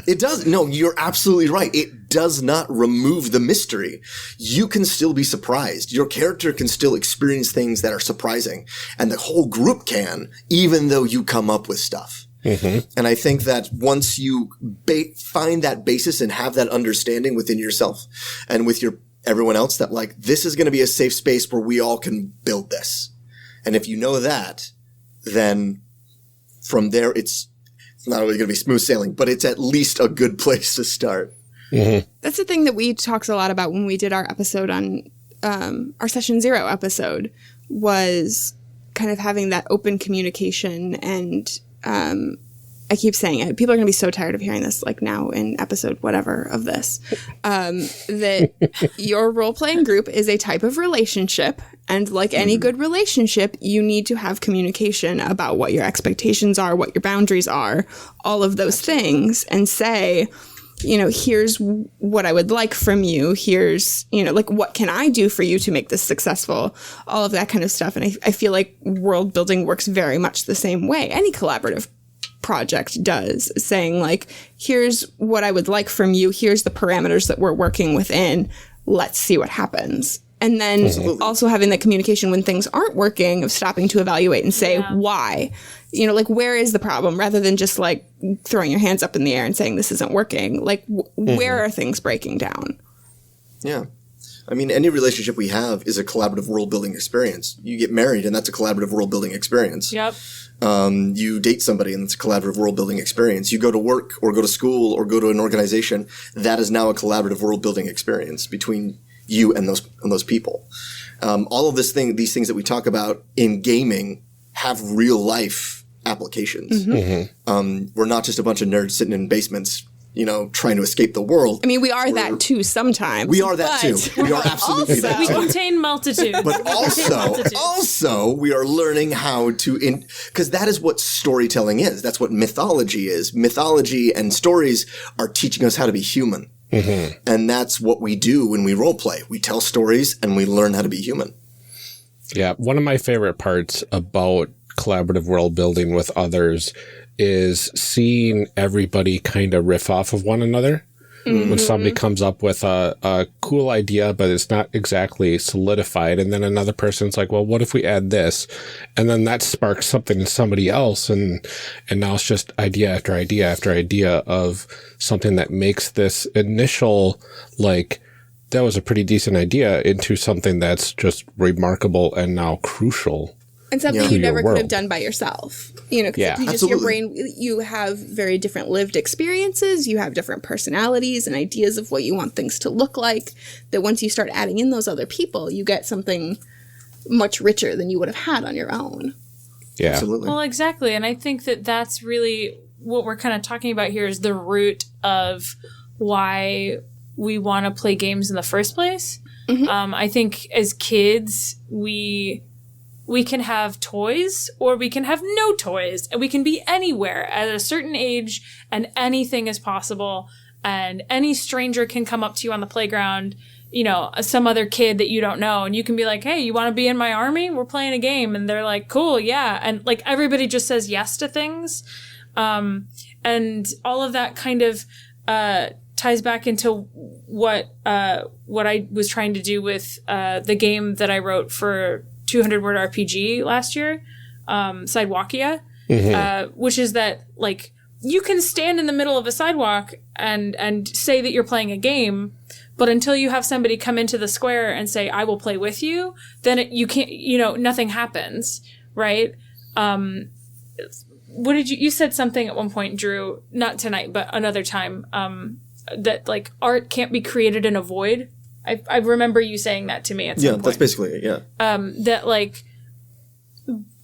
It does. No, you're absolutely right. It does not remove the mystery. You can still be surprised. Your character can still experience things that are surprising, and the whole group can, even though you come up with stuff. Mm-hmm. And I think that once you find that basis and have that understanding within yourself and with everyone else, that like, this is going to be a safe space where we all can build this. And if you know that, then from there, it's not always going to be smooth sailing, but it's at least a good place to start. Mm-hmm. That's the thing that we talked a lot about when we did our episode on our Session 0 episode, was kind of having that open communication. And I keep saying it. People are going to be so tired of hearing this, like now in episode whatever of this, that your role-playing group is a type of relationship. And like any good relationship, you need to have communication about what your expectations are, what your boundaries are, all of those things, and say, you know, here's what I would like from you. Here's, you know, like, what can I do for you to make this successful? All of that kind of stuff. And I feel like world building works very much the same way. Any collaborative project does, saying like, here's what I would like from you. Here's the parameters that we're working within. Let's see what happens. And then also having that communication when things aren't working, of stopping to evaluate and say, why? You know, like, where is the problem? Rather than just like throwing your hands up in the air and saying this isn't working. Like, where are things breaking down? Yeah. I mean, any relationship we have is a collaborative world building experience. You get married and that's a collaborative world building experience. Yep. You date somebody and it's a collaborative world building experience. You go to work or go to school or go to an organization. That is now a collaborative world building experience between you and those people. All of these things that we talk about in gaming have real life applications. We're not just a bunch of nerds sitting in basements, you know, trying to escape the world. I mean, we are that too sometimes. We are that too. We are absolutely also, that We too. contain multitude. But also, we are learning how to, because that is what storytelling is. That's what mythology is. Mythology and stories are teaching us how to be human. Mm-hmm. And that's what we do when we role play. We tell stories and we learn how to be human. Yeah. One of my favorite parts about collaborative world building with others is seeing everybody kind of riff off of one another. Mm-hmm. When somebody comes up with a cool idea, but it's not exactly solidified. And then another person's like, well, what if we add this? And then that sparks something in somebody else. And now it's just idea after idea after idea of something that makes this initial, like, that was a pretty decent idea into something that's just remarkable and now crucial. And something you never could have done by yourself. You know, because your brain, you have very different lived experiences. You have different personalities and ideas of what you want things to look like. That once you start adding in those other people, you get something much richer than you would have had on your own. Yeah. Absolutely. Well, exactly. And I think that that's really what we're kind of talking about here, is the root of why we want to play games in the first place. Mm-hmm. I think as kids, we can have toys or we can have no toys, and we can be anywhere at a certain age and anything is possible. And any stranger can come up to you on the playground, you know, some other kid that you don't know. And you can be like, hey, you want to be in my army? We're playing a game. And they're like, cool. Yeah. And like everybody just says yes to things. And all of that kind of, ties back into what I was trying to do with, the game that I wrote for 200-word RPG last year, Sidewalkia, which is that, like, you can stand in the middle of a sidewalk and say that you're playing a game, but until you have somebody come into the square and say, I will play with you, then you can't, you know, nothing happens, right? What did you said something at one point, Drew, not tonight, but another time, that, like, art can't be created in a void. I remember you saying that to me at some point. Yeah, that's basically it, yeah. That, like,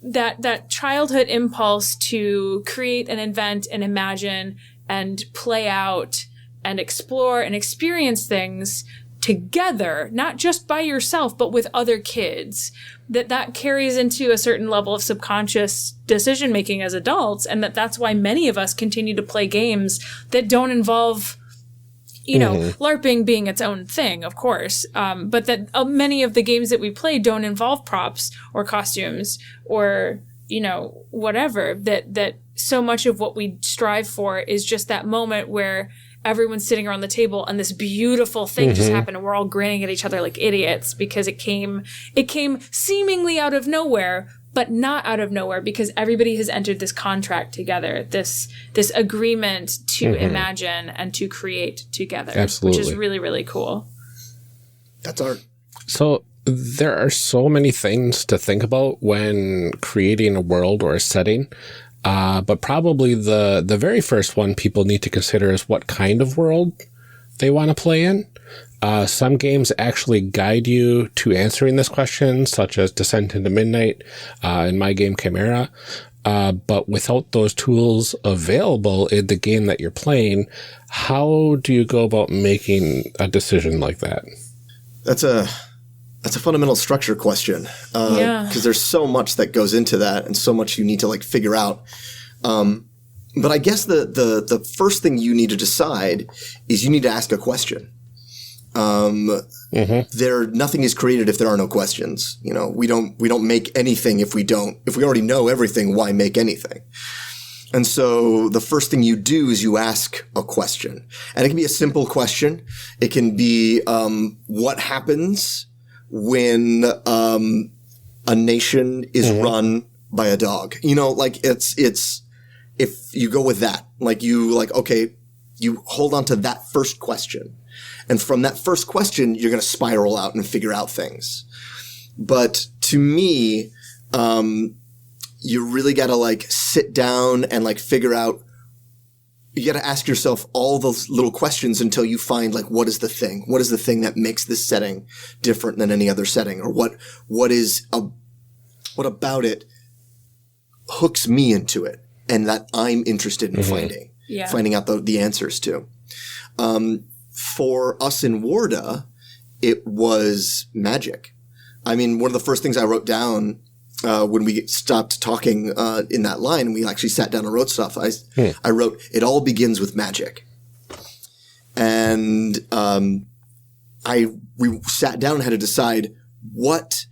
that childhood impulse to create and invent and imagine and play out and explore and experience things together, not just by yourself, but with other kids, that carries into a certain level of subconscious decision making as adults, and that's why many of us continue to play games that don't involve, you know, LARPing being its own thing, of course, but that many of the games that we play don't involve props or costumes or, you know, whatever, that so much of what we strive for is just that moment where everyone's sitting around the table and this beautiful thing just happened and we're all grinning at each other like idiots because it came seemingly out of nowhere, but not out of nowhere because everybody has entered this contract together, this agreement to imagine and to create together. Absolutely. Which is really, really cool. That's art. So there are so many things to think about when creating a world or a setting. But probably the very first one people need to consider is what kind of world they want to play in. Some games actually guide you to answering this question, such as Descent into Midnight, in my game Chimera. But without those tools available in the game that you're playing, how do you go about making a decision like that? That's a fundamental structure question. Because there's so much that goes into that and so much you need to like figure out. But I guess the first thing you need to decide is you need to ask a question. Nothing is created if there are no questions. You know, we don't make anything if we already know everything, why make anything? And so the first thing you do is you ask a question. And it can be a simple question. It can be, what happens when a nation is run by a dog? You know, like it's if you go with that, like okay, you hold on to that first question. And from that first question, you're going to spiral out and figure out things. But to me, you really got to like sit down and like figure out. You got to ask yourself all those little questions until you find like, what is the thing? What is the thing that makes this setting different than any other setting? Or what about it hooks me into it and that I'm interested in finding out the answers to. For us in Warda, it was magic. I mean, one of the first things I wrote down when we stopped talking in that line, we actually sat down and wrote stuff. I wrote, "It all begins with magic," and we sat down and had to decide what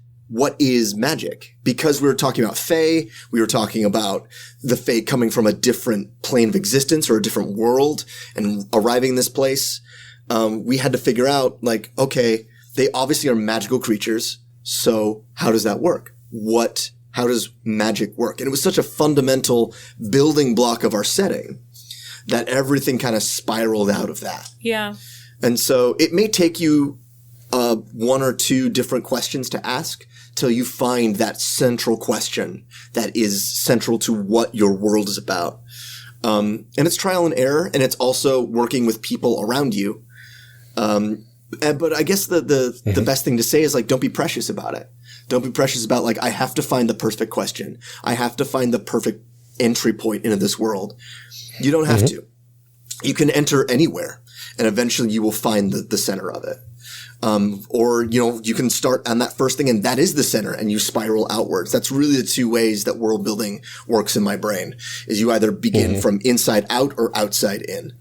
is magic, because we were talking about Fae. We were talking about the Fae coming from a different plane of existence or a different world and arriving in this place. We had to figure out, like, okay, they obviously are magical creatures. So how does that work? How does magic work? And it was such a fundamental building block of our setting that everything kind of spiraled out of that. Yeah. And so it may take you one or two different questions to ask till you find that central question that is central to what your world is about. And it's trial and error, and it's also working with people around you. But I guess the best thing to say is, like, don't be precious about it. Don't be precious about, like, I have to find the perfect question. I have to find the perfect entry point into this world. You don't have to. You can enter anywhere, and eventually you will find the center of it. Or, you can start on that first thing, and that is the center, and you spiral outwards. That's really the two ways that world building works in my brain, is you either begin from inside out or outside in.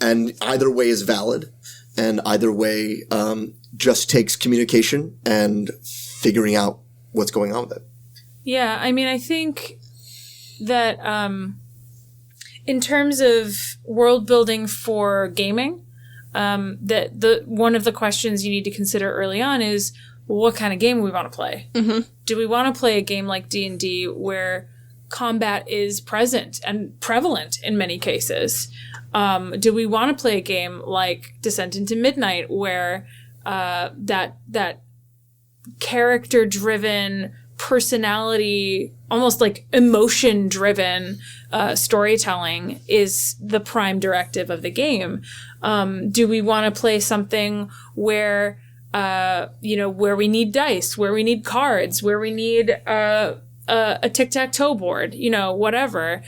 And either way is valid, and either way just takes communication and figuring out what's going on with it. Yeah, I mean, I think that in terms of world building for gaming, that one of the questions you need to consider early on is, well, what kind of game we want to play? Do we want to play a game like D&D where combat is present and prevalent in many cases? Do we want to play a game like Descent into Midnight where that character-driven, personality, almost like emotion-driven storytelling is the prime directive of the game? Do we want to play something where where we need dice, where we need cards, where we need a tic-tac-toe board, whatever.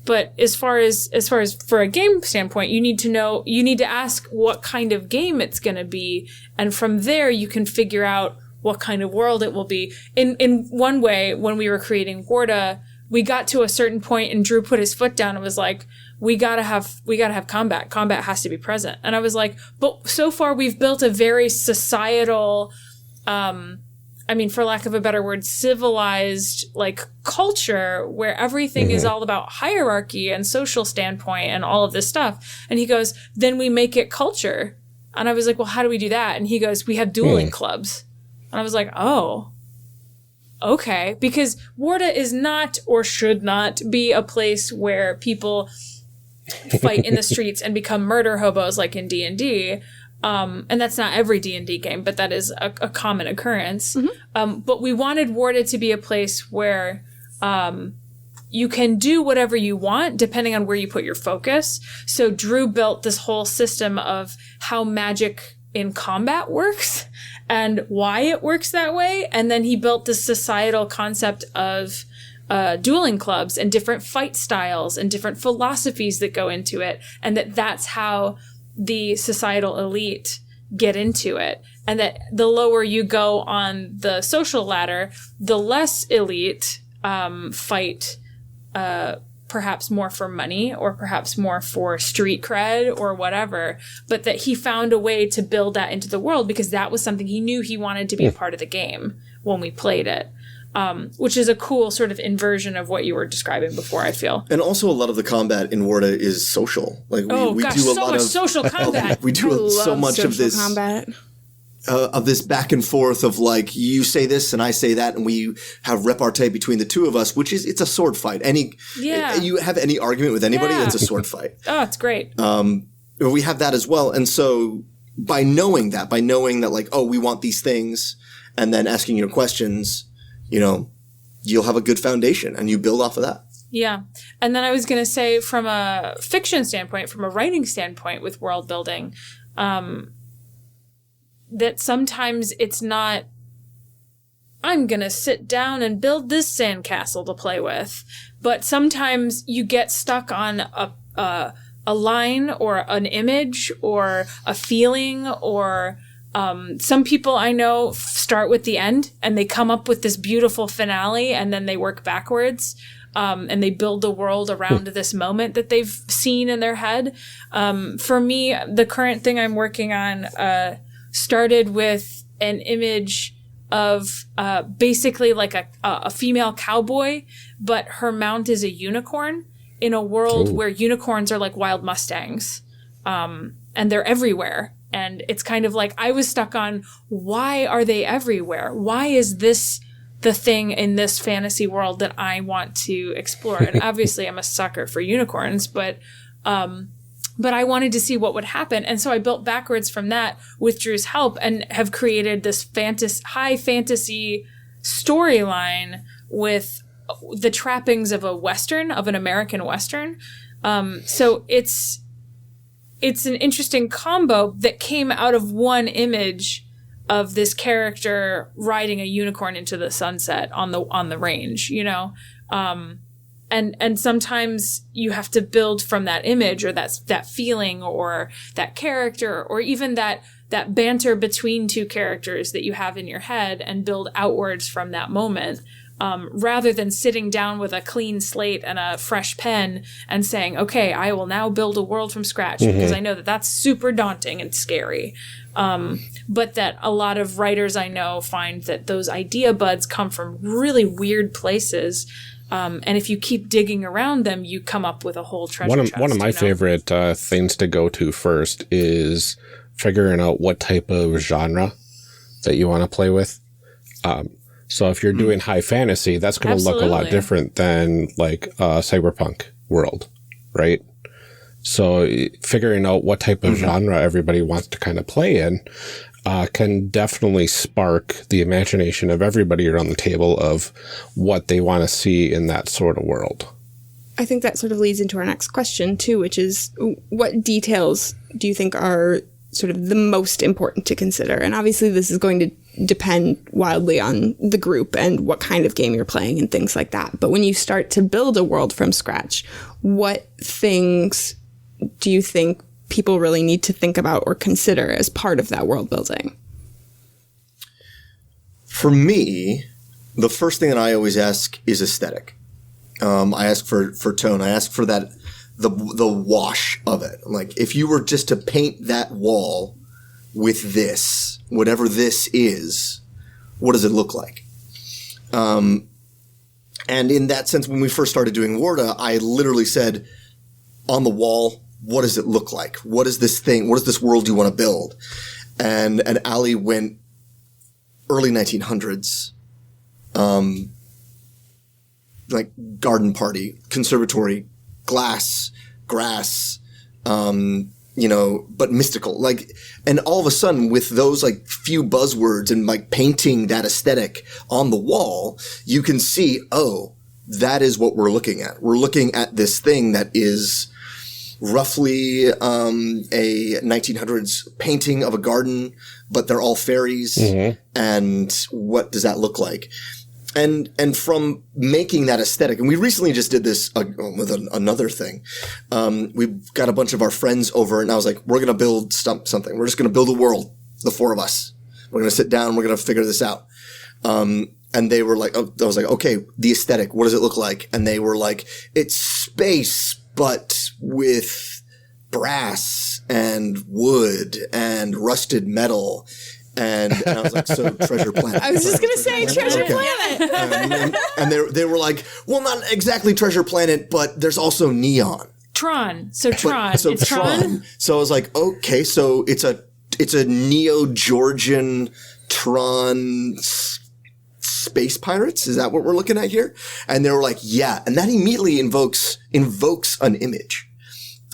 But as far as for a game standpoint, you need to ask what kind of game it's going to be. And from there, you can figure out what kind of world it will be. In one way, when we were creating Warda, we got to a certain point and Drew put his foot down and was like, we gotta have combat. Combat has to be present. And I was like, but so far we've built a very societal, I mean, for lack of a better word, civilized like culture where everything is all about hierarchy and social standpoint and all of this stuff. And he goes, then we make it culture. And I was like, well, how do we do that? And he goes, we have dueling clubs. And I was like, oh, okay. Because Warda is not or should not be a place where people fight in the streets and become murder hobos like in D&D. And that's not every D&D game, but that is a common occurrence. But we wanted Warda to be a place where you can do whatever you want depending on where you put your focus. So Drew built this whole system of how magic in combat works and why it works that way. And then he built this societal concept of dueling clubs and different fight styles and different philosophies that go into it. And that's how the societal elite get into it. And that the lower you go on the social ladder, the less elite fight perhaps more for money or perhaps more for street cred or whatever, but that he found a way to build that into the world because that was something he knew he wanted to be a part of the game when we played it. Which is a cool sort of inversion of what you were describing before, I feel. And also a lot of the combat in Warda is social. Like we do a lot of social combat. We do so much of this combat. Of this back and forth of like you say this and I say that and we have repartee between the two of us, which is it's a sword fight. You have any argument with anybody, it's a sword fight. Oh, it's great. We have that as well. And so by knowing that like, oh, we want these things and then asking your questions, you know, you'll have a good foundation and you build off of that. Yeah. And then I was going to say from a fiction standpoint, from a writing standpoint with world building, that sometimes it's not, I'm going to sit down and build this sandcastle to play with. But sometimes you get stuck on a line or an image or a feeling or some people I know start with the end and they come up with this beautiful finale and then they work backwards. And they build the world around this moment that they've seen in their head. For me, the current thing I'm working on started with an image of basically like a female cowboy, but her mount is a unicorn in a world where unicorns are like wild Mustangs. And they're everywhere. And it's kind of like I was stuck on why are they everywhere? Why is this the thing in this fantasy world that I want to explore? And obviously I'm a sucker for unicorns, but I wanted to see what would happen. And so I built backwards from that with Drew's help and have created this high fantasy storyline with the trappings of an American Western. So it's an interesting combo that came out of one image of this character riding a unicorn into the sunset on the range, you know? And sometimes you have to build from that image or that feeling or that character or even that banter between two characters that you have in your head and build outwards from that moment. Rather than sitting down with a clean slate and a fresh pen and saying, okay, I will now build a world from scratch because I know that that's super daunting and scary. But that a lot of writers I know find that those idea buds come from really weird places. And if you keep digging around them, you come up with a whole treasure chest. One of my favorite things to go to first is figuring out what type of genre that you want to play with. So if you're doing high fantasy, that's going to look a lot different than like a cyberpunk world, right? So figuring out what type of genre everybody wants to kind of play in can definitely spark the imagination of everybody around the table of what they want to see in that sort of world. I think that sort of leads into our next question too, which is what details do you think are sort of the most important to consider? And obviously this is going to depend wildly on the group and what kind of game you're playing and things like that. But when you start to build a world from scratch, what things do you think people really need to think about or consider as part of that world building? For me, the first thing that I always ask is aesthetic. I ask for tone. I ask for that the wash of it. Like if you were just to paint that wall with this, whatever this is, what does it look like? And in that sense, when we first started doing Warda, I literally said, on the wall, what does it look like? What is this thing? What is this world you want to build? And Aly went early 1900s, like garden party, conservatory, glass, grass, but mystical. Like, and all of a sudden with those like few buzzwords and like painting that aesthetic on the wall, you can see, oh, that is what we're looking at. We're looking at this thing that is roughly a 1900s painting of a garden, but they're all fairies. And what does that look like? And from making that aesthetic, and we recently just did this with another thing. We've got a bunch of our friends over, and I was like, we're going to build something. We're just going to build a world, the four of us. We're going to sit down. We're going to figure this out. And they were like, I was like, okay, the aesthetic, what does it look like? And they were like, it's space, but with brass and wood and rusted metal. And I was like, so Treasure Planet. I was just going to say Treasure Planet. And they were like, well, not exactly Treasure Planet, but there's also neon. Tron. So Tron. So it's Tron. So I was like, okay, so it's a Neo-Georgian Tron space pirates. Is that what we're looking at here? And they were like, yeah. And that immediately invokes an image.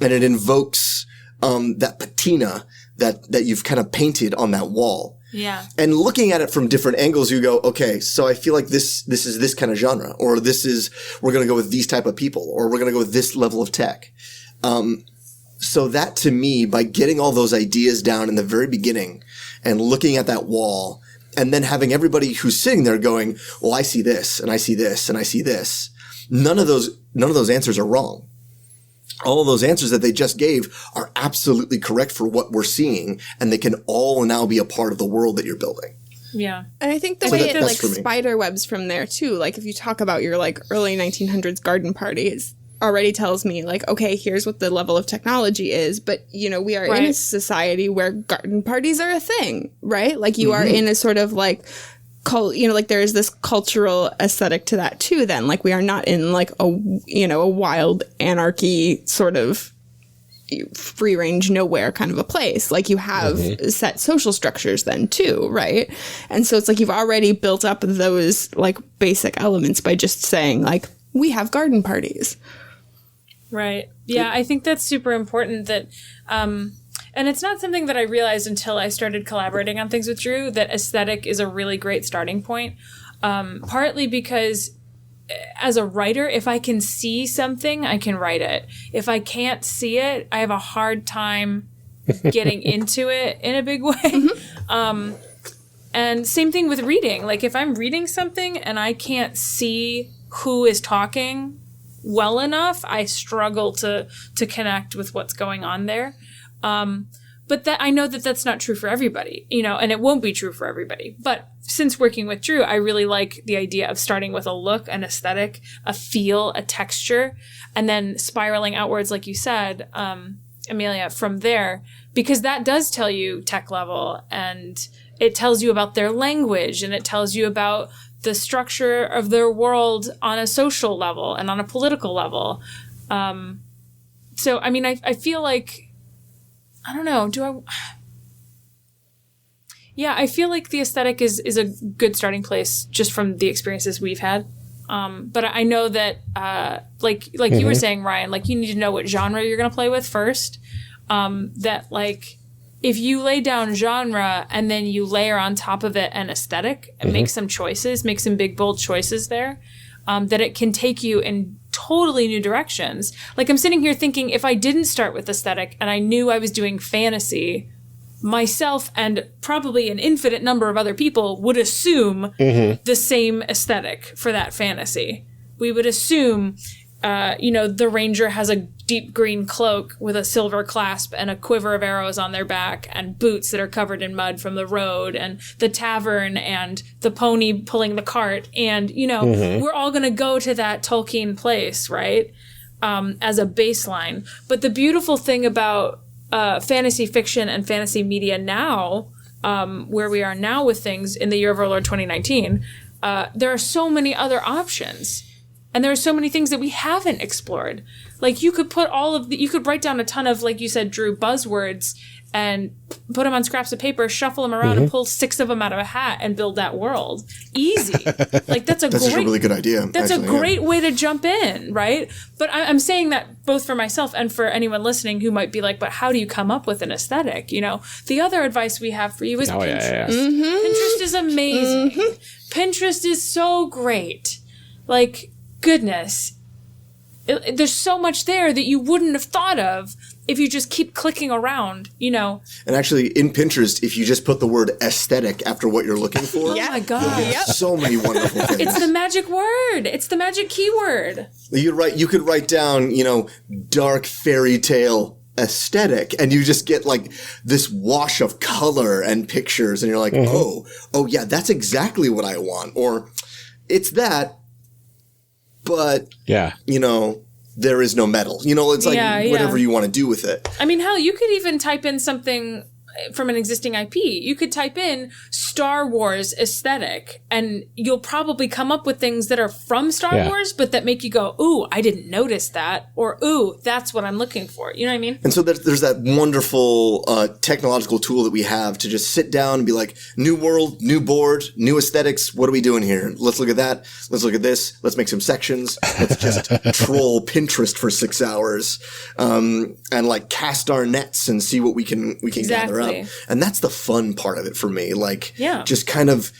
And it invokes that patina that you've kind of painted on that wall. Yeah. And looking at it from different angles, you go, okay, so I feel like this is this kind of genre, or we're going to go with these type of people, or we're going to go with this level of tech. So that to me, by getting all those ideas down in the very beginning and looking at that wall and then having everybody who's sitting there going, well, I see this and I see this and I see this. None of those answers are wrong. All of those answers that they just gave are absolutely correct for what we're seeing, and they can all now be a part of the world that you're building. Yeah. And I think the way it like spider webs from there too, like if you talk about your like early 1900s garden parties, already tells me like, okay, here's what the level of technology is, but we are in a society where garden parties are a thing, right? Like you are in a sort of like like there is this cultural aesthetic to that too. Then, like we are not in like a wild anarchy sort of free range nowhere kind of a place. Like you have set social structures then too, right? And so it's like you've already built up those like basic elements by just saying like we have garden parties. Right. Yeah, I think that's super important that and it's not something that I realized until I started collaborating on things with Drew, that aesthetic is a really great starting point. Partly because as a writer, if I can see something, I can write it. If I can't see it, I have a hard time getting into it in a big way. And same thing with reading. Like if I'm reading something and I can't see who is talking well enough, I struggle to connect with what's going on there. But that I know that that's not true for everybody, and it won't be true for everybody. But since working with Drew, I really like the idea of starting with a look, an aesthetic, a feel, a texture, and then spiraling outwards, like you said, Amelia, from there, because that does tell you tech level, and it tells you about their language, and it tells you about the structure of their world on a social level and on a political level. So, I mean, I feel like, I don't know, I feel like the aesthetic is a good starting place just from the experiences we've had. But I know that, like you were saying, Ryan, like you need to know what genre you're going to play with first. That like, if you lay down genre and then you layer on top of it an aesthetic and make some choices, make some big, bold choices there, that it can take you in totally new directions. Like I'm sitting here thinking, if I didn't start with aesthetic and I knew I was doing fantasy, myself and probably an infinite number of other people would assume the same aesthetic for that fantasy. We would assume, the ranger has a deep green cloak with a silver clasp and a quiver of arrows on their back and boots that are covered in mud from the road and the tavern and the pony pulling the cart. And, we're all going to go to that Tolkien place, right? As a baseline. But the beautiful thing about fantasy fiction and fantasy media now, where we are now with things in the year of our Lord 2019, there are so many other options. And there are so many things that we haven't explored. Like you could put you could write down a ton of, like you said, Drew, buzzwords and put them on scraps of paper, shuffle them around and pull 6 of them out of a hat and build that world. Easy. Like that's a really good idea. That's actually, a great way to jump in, right? But I'm saying that both for myself and for anyone listening who might be like, but how do you come up with an aesthetic? You know, the other advice we have for you is Pinterest. Yeah. Pinterest is amazing. Pinterest is so great. Like, goodness. There's so much there that you wouldn't have thought of if you just keep clicking around, you know. And actually, in Pinterest, if you just put the word aesthetic after what you're looking for, oh my God, so many wonderful things. It's the magic word. It's the magic keyword. You could write down, you know, dark fairy tale aesthetic, and you just get like this wash of color and pictures, and you're like, oh yeah, that's exactly what I want. Or it's that, but you know, there is no metal. You know, it's like whatever you want to do with it. I mean, hell, you could even type in something from an existing IP. You could type in Star Wars aesthetic, and you'll probably come up with things that are from Star Wars, but that make you go, ooh, I didn't notice that, or ooh, that's what I'm looking for. You know what I mean? And so there's that wonderful technological tool that we have to just sit down and be like, new world, new board, new aesthetics. What are we doing here? Let's look at that. Let's look at this. Let's make some sections. Let's just troll Pinterest for 6 hours, and like cast our nets and see what we can gather up. And that's the fun part of it for me. Like, just kind of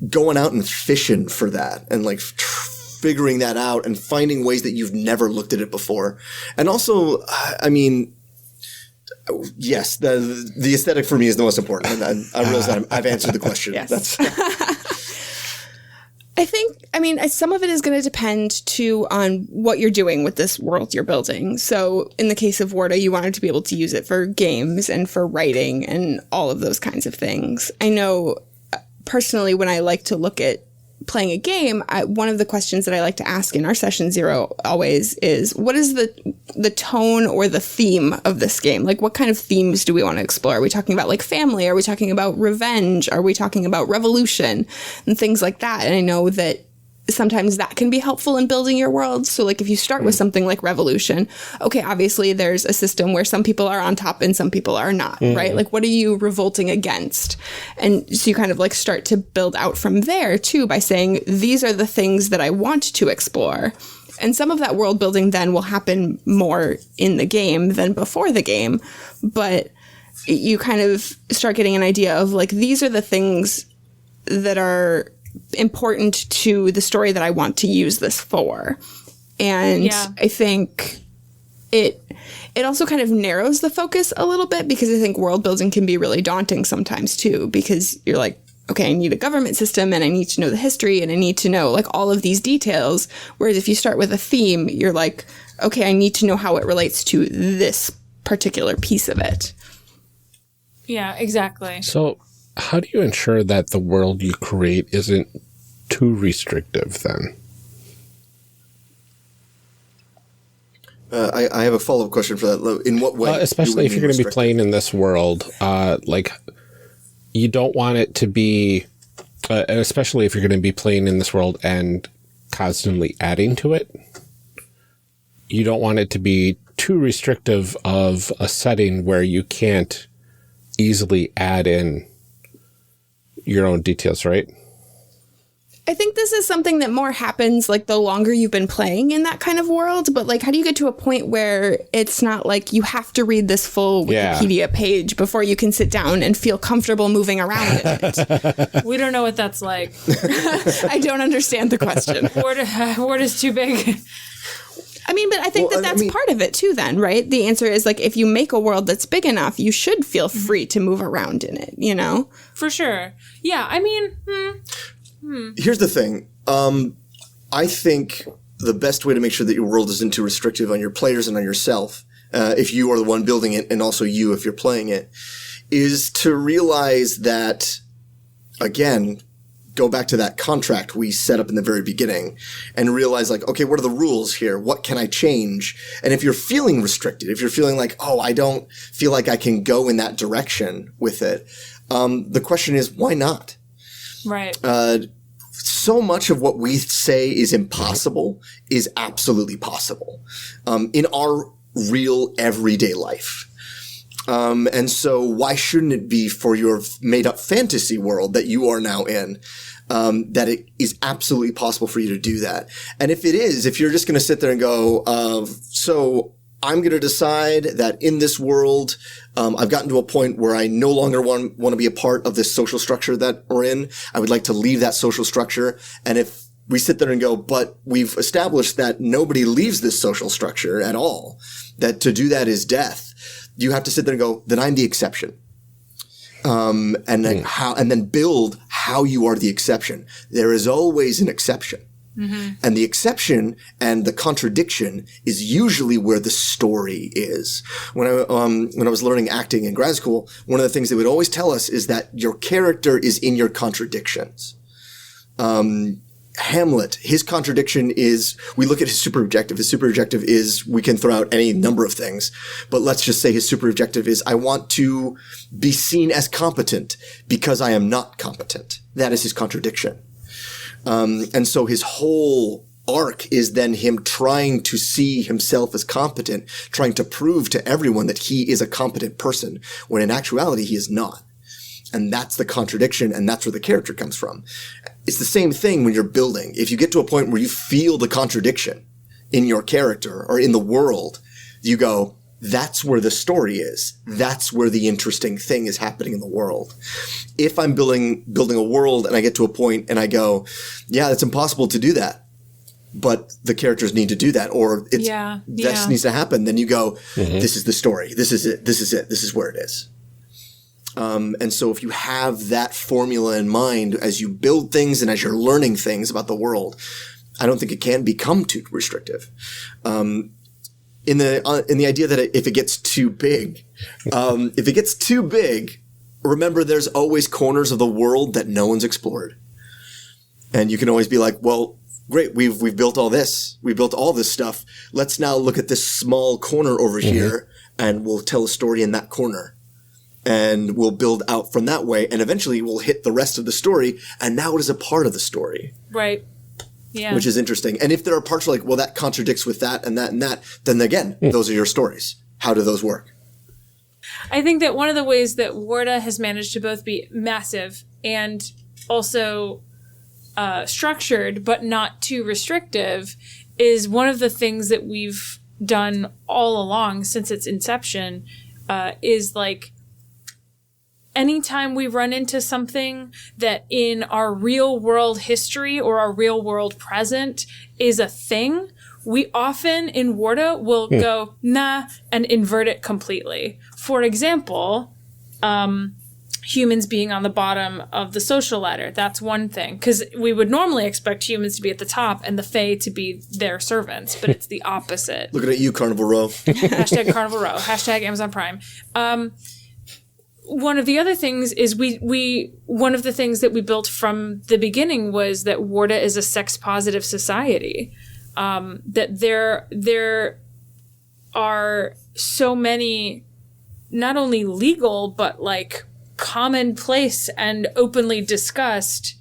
going out and fishing for that and like figuring that out and finding ways that you've never looked at it before. And also, I mean, yes, the aesthetic for me is the most important. And I realize that I've answered the question. Yes. I think, I mean, some of it is going to depend too on what you're doing with this world you're building. So in the case of Warda, you wanted to be able to use it for games and for writing and all of those kinds of things. I know personally, when I like to look at playing a game, one of the questions that I like to ask in our session 0 always is, what is the tone or the theme of this game? Like, what kind of themes do we want to explore? Are we talking about like family? Are we talking about revenge? Are we talking about revolution and things like that? And I know that sometimes that can be helpful in building your world. So like if you start with something like revolution, okay, obviously there's a system where some people are on top and some people are not, right? Like what are you revolting against? And so you kind of like start to build out from there too by saying, these are the things that I want to explore. And some of that world building then will happen more in the game than before the game. But you kind of start getting an idea of like, these are the things that are important to the story that I want to use this for. And I think it also kind of narrows the focus a little bit, because I think world building can be really daunting sometimes too, because you're like, okay, I need a government system and I need to know the history and I need to know like all of these details. Whereas if you start with a theme, you're like, okay, I need to know how it relates to this particular piece of it. Yeah, exactly. So how do you ensure that the world you create isn't too restrictive then? I have a follow-up question for that. In what way? Especially if you're going to be playing in this world, like you don't want it to be, especially if you're going to be playing in this world and constantly adding to it. You don't want it to be too restrictive of a setting where you can't easily add in your own details, right? I think this is something that more happens like the longer you've been playing in that kind of world. But like, how do you get to a point where it's not like you have to read this full Wikipedia page before you can sit down and feel comfortable moving around in it? We don't know what that's like. I don't understand the question. Word is too big. I mean, but I think that's part of it too then, right? The answer is like, if you make a world that's big enough, you should feel free to move around in it, you know? For sure. Yeah, I mean... Here's the thing. I think the best way to make sure that your world isn't too restrictive on your players and on yourself, if you are the one building it and also you if you're playing it, is to realize that, again, go back to that contract we set up in the very beginning and realize like, okay, what are the rules here? What can I change? And if you're feeling restricted, if you're feeling like, oh, I don't feel like I can go in that direction with it, The question is, why not? Right. So much of what we say is impossible is absolutely possible in our real everyday life. And so why shouldn't it be for your made-up fantasy world that you are now in, that it is absolutely possible for you to do that? And if it is, if you're just going to sit there and go, so I'm going to decide that in this world, I've gotten to a point where I no longer want to be a part of this social structure that we're in. I would like to leave that social structure. And if we sit there and go, but we've established that nobody leaves this social structure at all, that to do that is death, you have to sit there and go, then I'm the exception. And then build how you are the exception. There is always an exception. Mm-hmm. And the exception and the contradiction is usually where the story is. When I was learning acting in grad school, one of the things they would always tell us is that your character is in your contradictions. Hamlet, his contradiction is, we look at his super objective. His super objective is, we can throw out any number of things, but let's just say his super objective is, I want to be seen as competent because I am not competent. That is his contradiction. And so his whole arc is then him trying to see himself as competent, trying to prove to everyone that he is a competent person, when in actuality he is not. And that's the contradiction, and that's where the character comes from. It's the same thing when you're building. If you get to a point where you feel the contradiction in your character or in the world, you go, that's where the story is. That's where the interesting thing is happening in the world. If I'm building a world and I get to a point and I go, yeah, it's impossible to do that, but the characters need to do that, or this needs to happen, then you go, this is the story. This is it. This is it. This is where it is. And so if you have that formula in mind as you build things and as you're learning things about the world, I don't think it can become too restrictive. In the idea that if it gets too big, remember there's always corners of the world that no one's explored. And you can always be like, well, great, we've built all this. We built all this stuff. Let's now look at this small corner over here and we'll tell a story in that corner. And we'll build out from that way, and eventually we'll hit the rest of the story, and now it is a part of the story. Right. Yeah. Which is interesting. And if there are parts like, well, that contradicts with that and that and that, then again, those are your stories. How do those work? I think that one of the ways that Warda has managed to both be massive and also structured, but not too restrictive, is one of the things that we've done all along since its inception, is like, anytime we run into something that in our real world history or our real world present is a thing, we often in Warda will go, nah, and invert it completely. For example, humans being on the bottom of the social ladder. That's one thing. Because we would normally expect humans to be at the top and the Fae to be their servants, but it's the opposite. Looking at you, Carnival Row. Hashtag Carnival Row. Hashtag Amazon Prime. One of the other things is one of the things that we built from the beginning was that Warda is a sex positive society. That there are so many, not only legal, but like commonplace and openly discussed,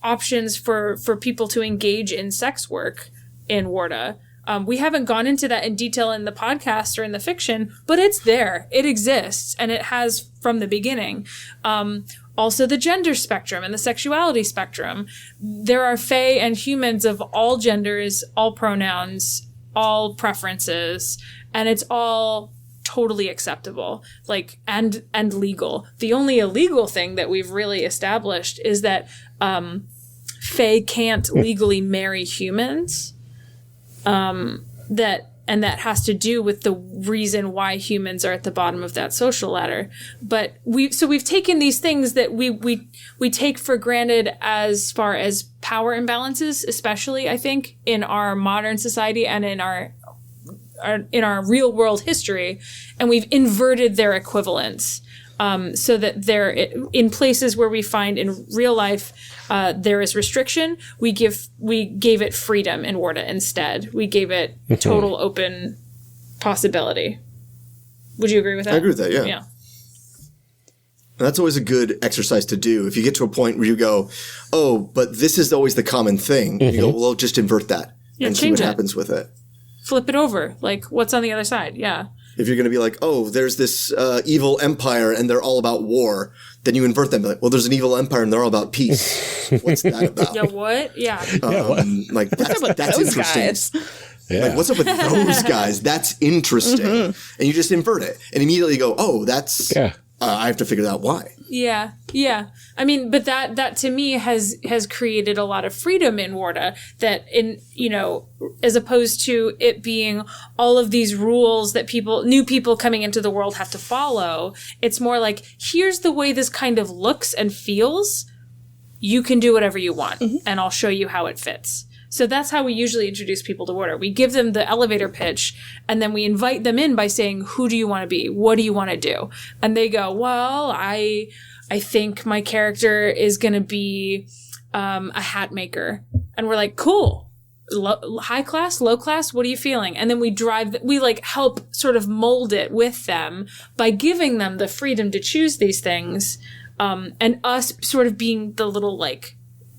options for people to engage in sex work in Warda. We haven't gone into that in detail in the podcast or in the fiction, but it's there. It exists, and it has from the beginning. Also the gender spectrum and the sexuality spectrum. There are Fae and humans of all genders, all pronouns, all preferences, and it's all totally acceptable, like, and legal. The only illegal thing that we've really established is that Fae can't legally marry humans. That has to do with the reason why humans are at the bottom of that social ladder. But we've taken these things that we take for granted as far as power imbalances, especially I think in our modern society and in our real world history, and we've inverted their equivalents. So that they're in places where we find in real life there is restriction, we gave it freedom in Warda instead. We gave it total open possibility. Would you agree with that? I agree with that, yeah. And that's always a good exercise to do. If you get to a point where you go, oh, but this is always the common thing, you go, well, just invert that and see what happens with it. Flip it over. Like, what's on the other side? Yeah. If you're going to be like, oh, there's this evil empire and they're all about war, then you invert them. Like, well, there's an evil empire and they're all about peace. What's that about? Yeah, what? Yeah. Like, that's interesting. Guys? Yeah. Like, what's up with those guys? That's interesting. And you just invert it. And immediately you go, oh, that's... Yeah. I have to figure out why. Yeah, yeah. I mean, but that to me has created a lot of freedom in Warda. That in as opposed to it being all of these rules that new people coming into the world have to follow. It's more like, here's the way this kind of looks and feels. You can do whatever you want, and I'll show you how it fits. So that's how we usually introduce people to Warda. We give them the elevator pitch, and then we invite them in by saying, who do you want to be? What do you want to do? And they go, well, I think my character is going to be a hat maker. And we're like, cool. High class, low class, what are you feeling? And then we help sort of mold it with them by giving them the freedom to choose these things. And us sort of being the little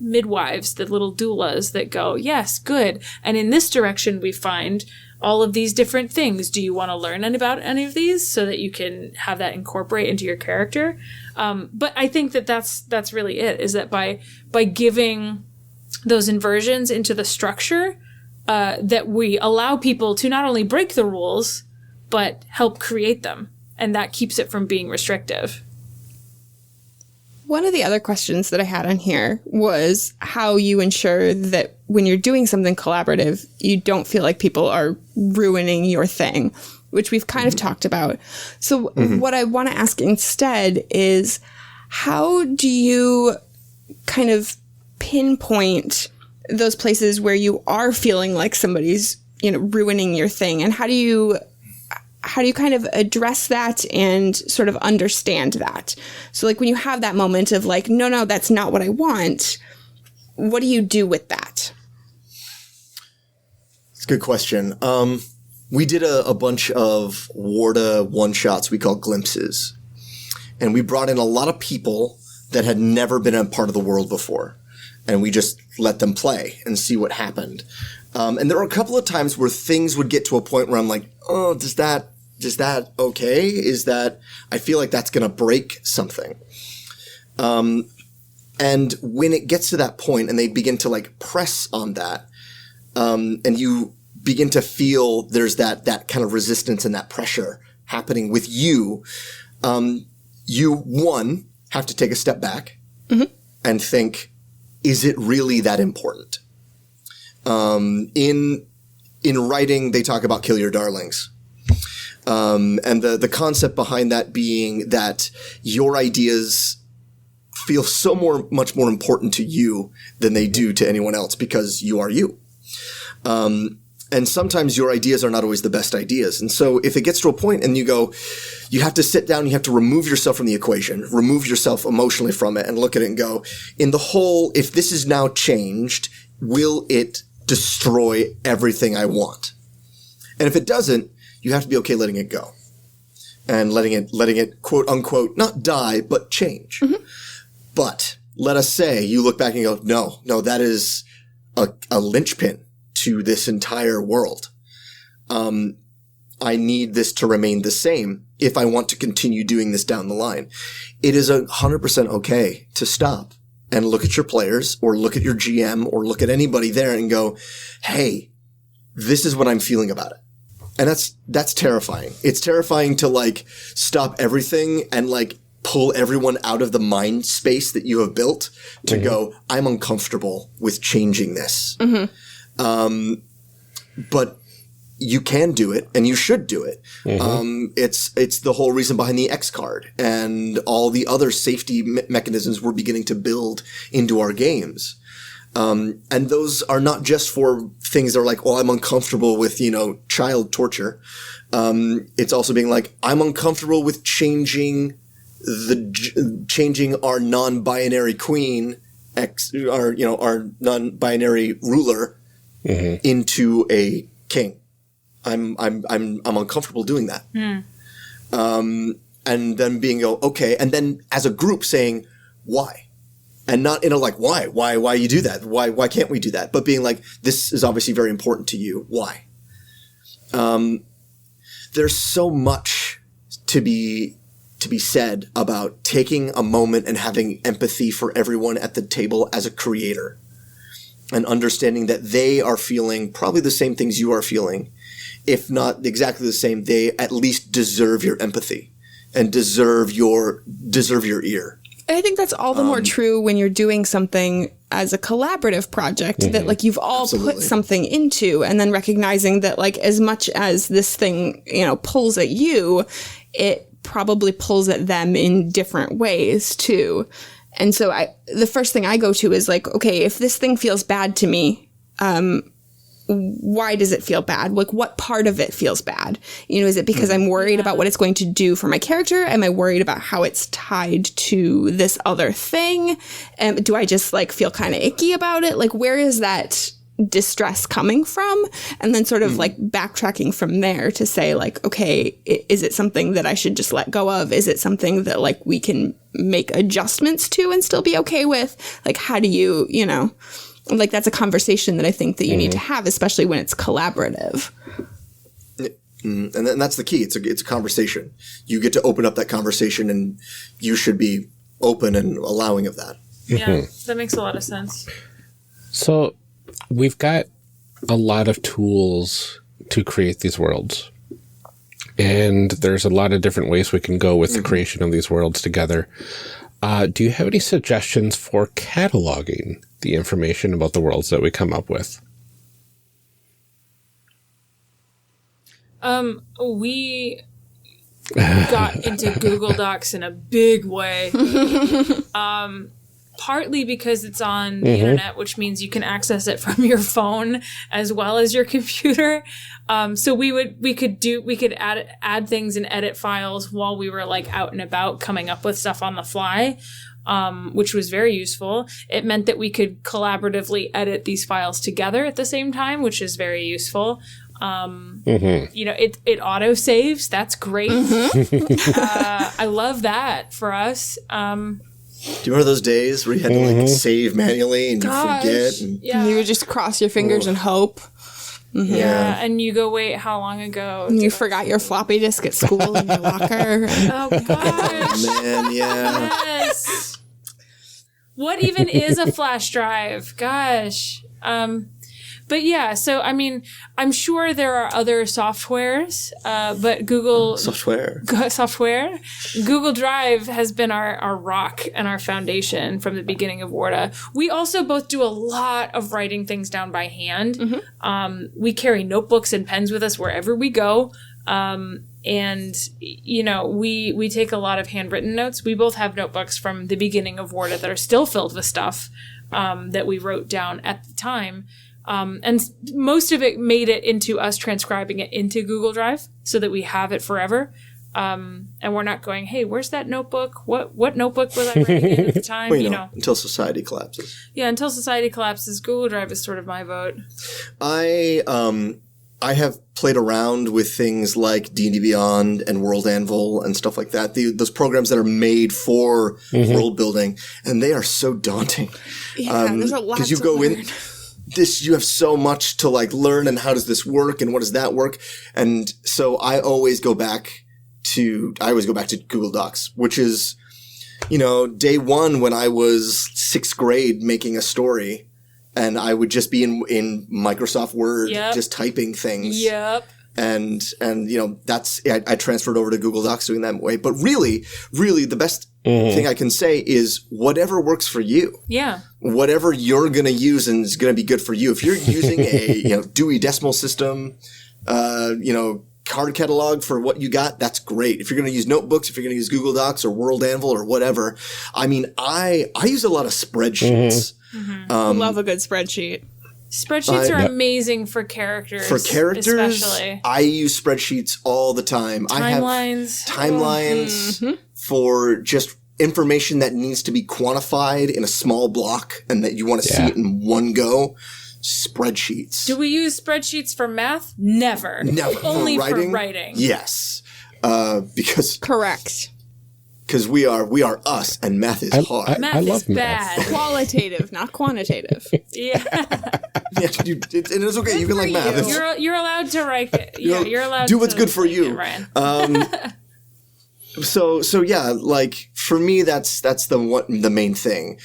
midwives, the little doulas that go, yes, good. And in this direction, we find all of these different things. Do you want to learn about any of these so that you can have that incorporate into your character? But I think that's really it, is that by giving those inversions into the structure, that we allow people to not only break the rules, but help create them. And that keeps it from being restrictive. One of the other questions that I had on here was how you ensure that when you're doing something collaborative, you don't feel like people are ruining your thing, which we've kind of talked about. So what I want to ask instead is, how do you kind of pinpoint those places where you are feeling like somebody's, ruining your thing? And how do you kind of address that and sort of understand that? So when you have that moment of no, that's not what I want, what do you do with that? It's a good question. We did a bunch of Warda one-shots we call glimpses. And we brought in a lot of people that had never been a part of the world before. And we just let them play and see what happened. And there were a couple of times where things would get to a point where I'm like, oh, is that okay? Is that, I feel like that's going to break something. And when it gets to that point and they begin to press on that, and you begin to feel there's that kind of resistance and that pressure happening with you, you have to take a step back and think, is it really that important? In writing, they talk about kill your darlings. And the concept behind that being that your ideas feel much more important to you than they do to anyone else, because you are you. And sometimes your ideas are not always the best ideas. And so if it gets to a point and you have to sit down, you have to remove yourself from the equation, remove yourself emotionally from it and look at it and go, in the whole, if this is now changed, will it destroy everything I want? And if it doesn't, you have to be okay letting it go and letting it quote unquote, not die, but change. But let us say you look back and go, no, that is a linchpin to this entire world. I need this to remain the same if I want to continue doing this down the line. It is 100% okay to stop and look at your players or look at your GM or look at anybody there and go, hey, this is what I'm feeling about it. And that's terrifying. It's terrifying to stop everything and pull everyone out of the mind space that you have built to go, I'm uncomfortable with changing this. But you can do it and you should do it. It's the whole reason behind the X card and all the other safety mechanisms we're beginning to build into our games. And those are not just for things that are I'm uncomfortable with, child torture. It's also being I'm uncomfortable with changing our non-binary queen, our non-binary ruler into a king. I'm uncomfortable doing that. and then being okay, and then as a group saying why, and not in a like why you do that, why can't we do that, but being like, this is obviously very important to you, why. There's so much to be said about taking a moment and having empathy for everyone at the table as a creator, and understanding that they are feeling probably the same things you are feeling. If not exactly the same, they at least deserve your empathy and deserve your ear. I think that's all the more true when you're doing something as a collaborative project that like you've all put something into, and then recognizing that like as much as this thing, pulls at you, it probably pulls at them in different ways too. And so the first thing I go to is like, okay, if this thing feels bad to me, why does it feel bad? Like, what part of it feels bad? Is it because I'm worried about what it's going to do for my character? Am I worried about how it's tied to this other thing? Do I just like feel kind of icky about it? Like, where is that distress coming from? And then sort of like backtracking from there to say like, okay, is it something that I should just let go of? Is it something that like we can make adjustments to and still be okay with? Like, how do you, like that's a conversation that I think that you need to have, especially when it's collaborative. And that's the key. It's a conversation. You get to open up that conversation, and you should be open and allowing of that. Yeah, that makes a lot of sense. So we've got a lot of tools to create these worlds. And there's a lot of different ways we can go with the creation of these worlds together. Do you have any suggestions for cataloging the information about the worlds that we come up with? We got into Google Docs in a big way. Partly because it's on the internet, which means you can access it from your phone as well as your computer. So we could add things and edit files while we were like out and about coming up with stuff on the fly, which was very useful. It meant that we could collaboratively edit these files together at the same time, which is very useful. It auto saves. That's great. I love that for us. Do you remember those days where you had to like save manually and you forget? And you would just cross your fingers and hope. Yeah, and you go, wait, how long ago? You forgot your floppy disk at school in your locker. Oh, gosh. Man, yeah. Yes. What even is a flash drive? Gosh. But yeah, so I mean, I'm sure there are other softwares, but Google Google Drive has been our rock and our foundation from the beginning of Warda. We also both do a lot of writing things down by hand. We carry notebooks and pens with us wherever we go. And we take a lot of handwritten notes. We both have notebooks from the beginning of Warda that are still filled with stuff that we wrote down at the time. And most of it made it into us transcribing it into Google Drive so that we have it forever. And we're not going, hey, where's that notebook? What notebook was I writing in at the time? Well, until society collapses. Yeah, until society collapses, Google Drive is sort of my vote. I have played around with things like D&D Beyond and World Anvil and stuff like that. Those programs that are made for world building, and they are so daunting. Yeah, there's a lot to because you go learn. in. You have so much to like learn, and how does this work, and what does that work? And so I always go back to Google Docs, which is, day one when I was 6th grade making a story, and I would just be in Microsoft Word, just typing things. Yep. And that's, I transferred over to Google Docs doing that way. But really, really the best thing I can say is whatever works for you. Yeah. Whatever you're going to use and is going to be good for you. If you're using a, Dewey Decimal System, card catalog for what you got, that's great. If you're going to use notebooks, if you're going to use Google Docs or World Anvil or whatever, I mean, I use a lot of spreadsheets. Love a good spreadsheet. Spreadsheets are amazing for characters. For characters, especially. I use spreadsheets all the time. Timelines. I have timelines for just information that needs to be quantified in a small block and that you want to see it in one go. Spreadsheets. Do we use spreadsheets for math? Never. Never. Only for writing? Yes. Because Correct. Because we are us, and math is hard. Math I is love bad. math. Qualitative, not quantitative. Yeah. Yeah, and it's okay. You can like math. It's- You're allowed to write it. Yeah, you're allowed do to what's good for like you. it, Ryan. So yeah, like for me, that's the main thing.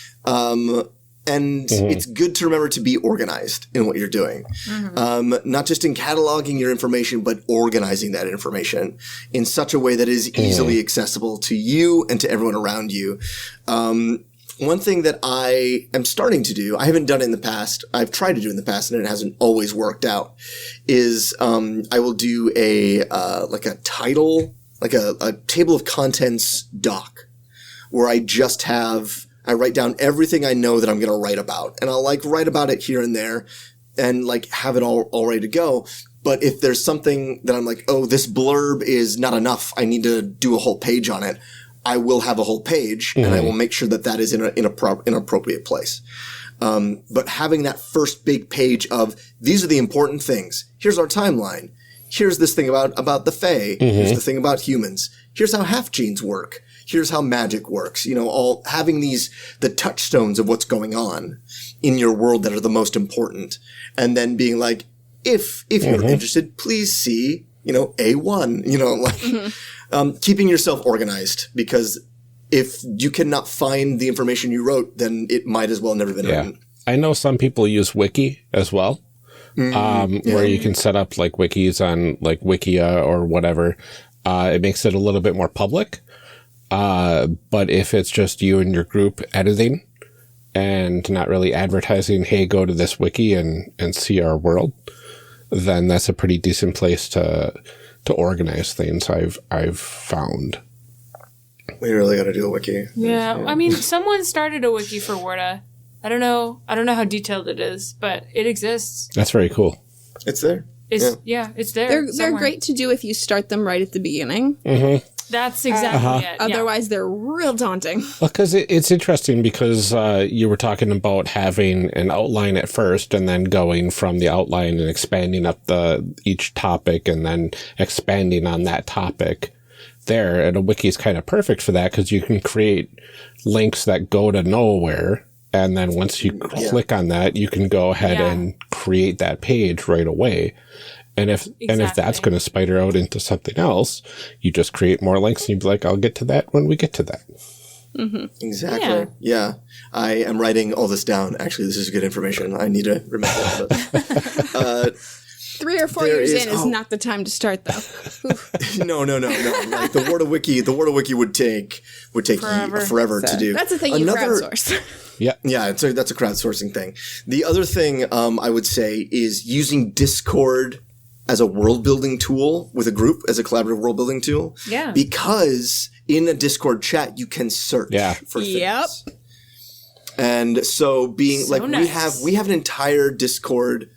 And it's good to remember to be organized in what you're doing. Not just in cataloging your information, but organizing that information in such a way that is easily accessible to you and to everyone around you. One thing that I am starting to do, I haven't done it in the past, I've tried to do it in the past and it hasn't always worked out, is I will do a title, like a table of contents doc, where I write down everything I know that I'm going to write about. And I'll like write about it here and there and like have it all ready to go. But if there's something that I'm like, oh, this blurb is not enough, I need to do a whole page on it, I will have a whole page and I will make sure that is in an appropriate place. But having that first big page of these are the important things. Here's our timeline. Here's this thing about the Fae. Here's the thing about humans. Here's how half genes work. Here's how magic works. You know, all having the touchstones of what's going on in your world that are the most important. And then being like, if you're interested, please see, A1, like, keeping yourself organized, because if you cannot find the information you wrote, then it might as well never been written. I know some people use Wiki as well, where you can set up like wikis on like Wikia or whatever. It makes it a little bit more public. But if it's just you and your group editing and not really advertising, hey, go to this wiki and see our world, then that's a pretty decent place to organize things, I've found. We really got to do a wiki. Yeah, I mean, someone started a wiki for Warda. I don't know how detailed it is, but it exists. That's very cool. It's there. It's there. They're great to do if you start them right at the beginning. That's exactly it. Otherwise, they're real daunting. Well, because it's interesting because you were talking about having an outline at first and then going from the outline and expanding up each topic and then expanding on that topic there. And a wiki is kind of perfect for that because you can create links that go to nowhere. And then once you click on that, you can go ahead and create that page right away. And if that's going to spider out into something else, you just create more links and you'd be like, I'll get to that when we get to that. Exactly. Yeah. I am writing all this down. Actually, this is good information. I need to remember that. 3 or 4 years in is not the time to start, though. No. Like the Warda Wiki would take forever to do. That's the thing you crowdsource. Yeah. Yeah, that's a crowdsourcing thing. The other thing I would say is using Discord as a world-building tool with a group, as a collaborative world-building tool. Yeah. Because in a Discord chat, you can search for things. Yep. And so being So nice. we have an entire Discord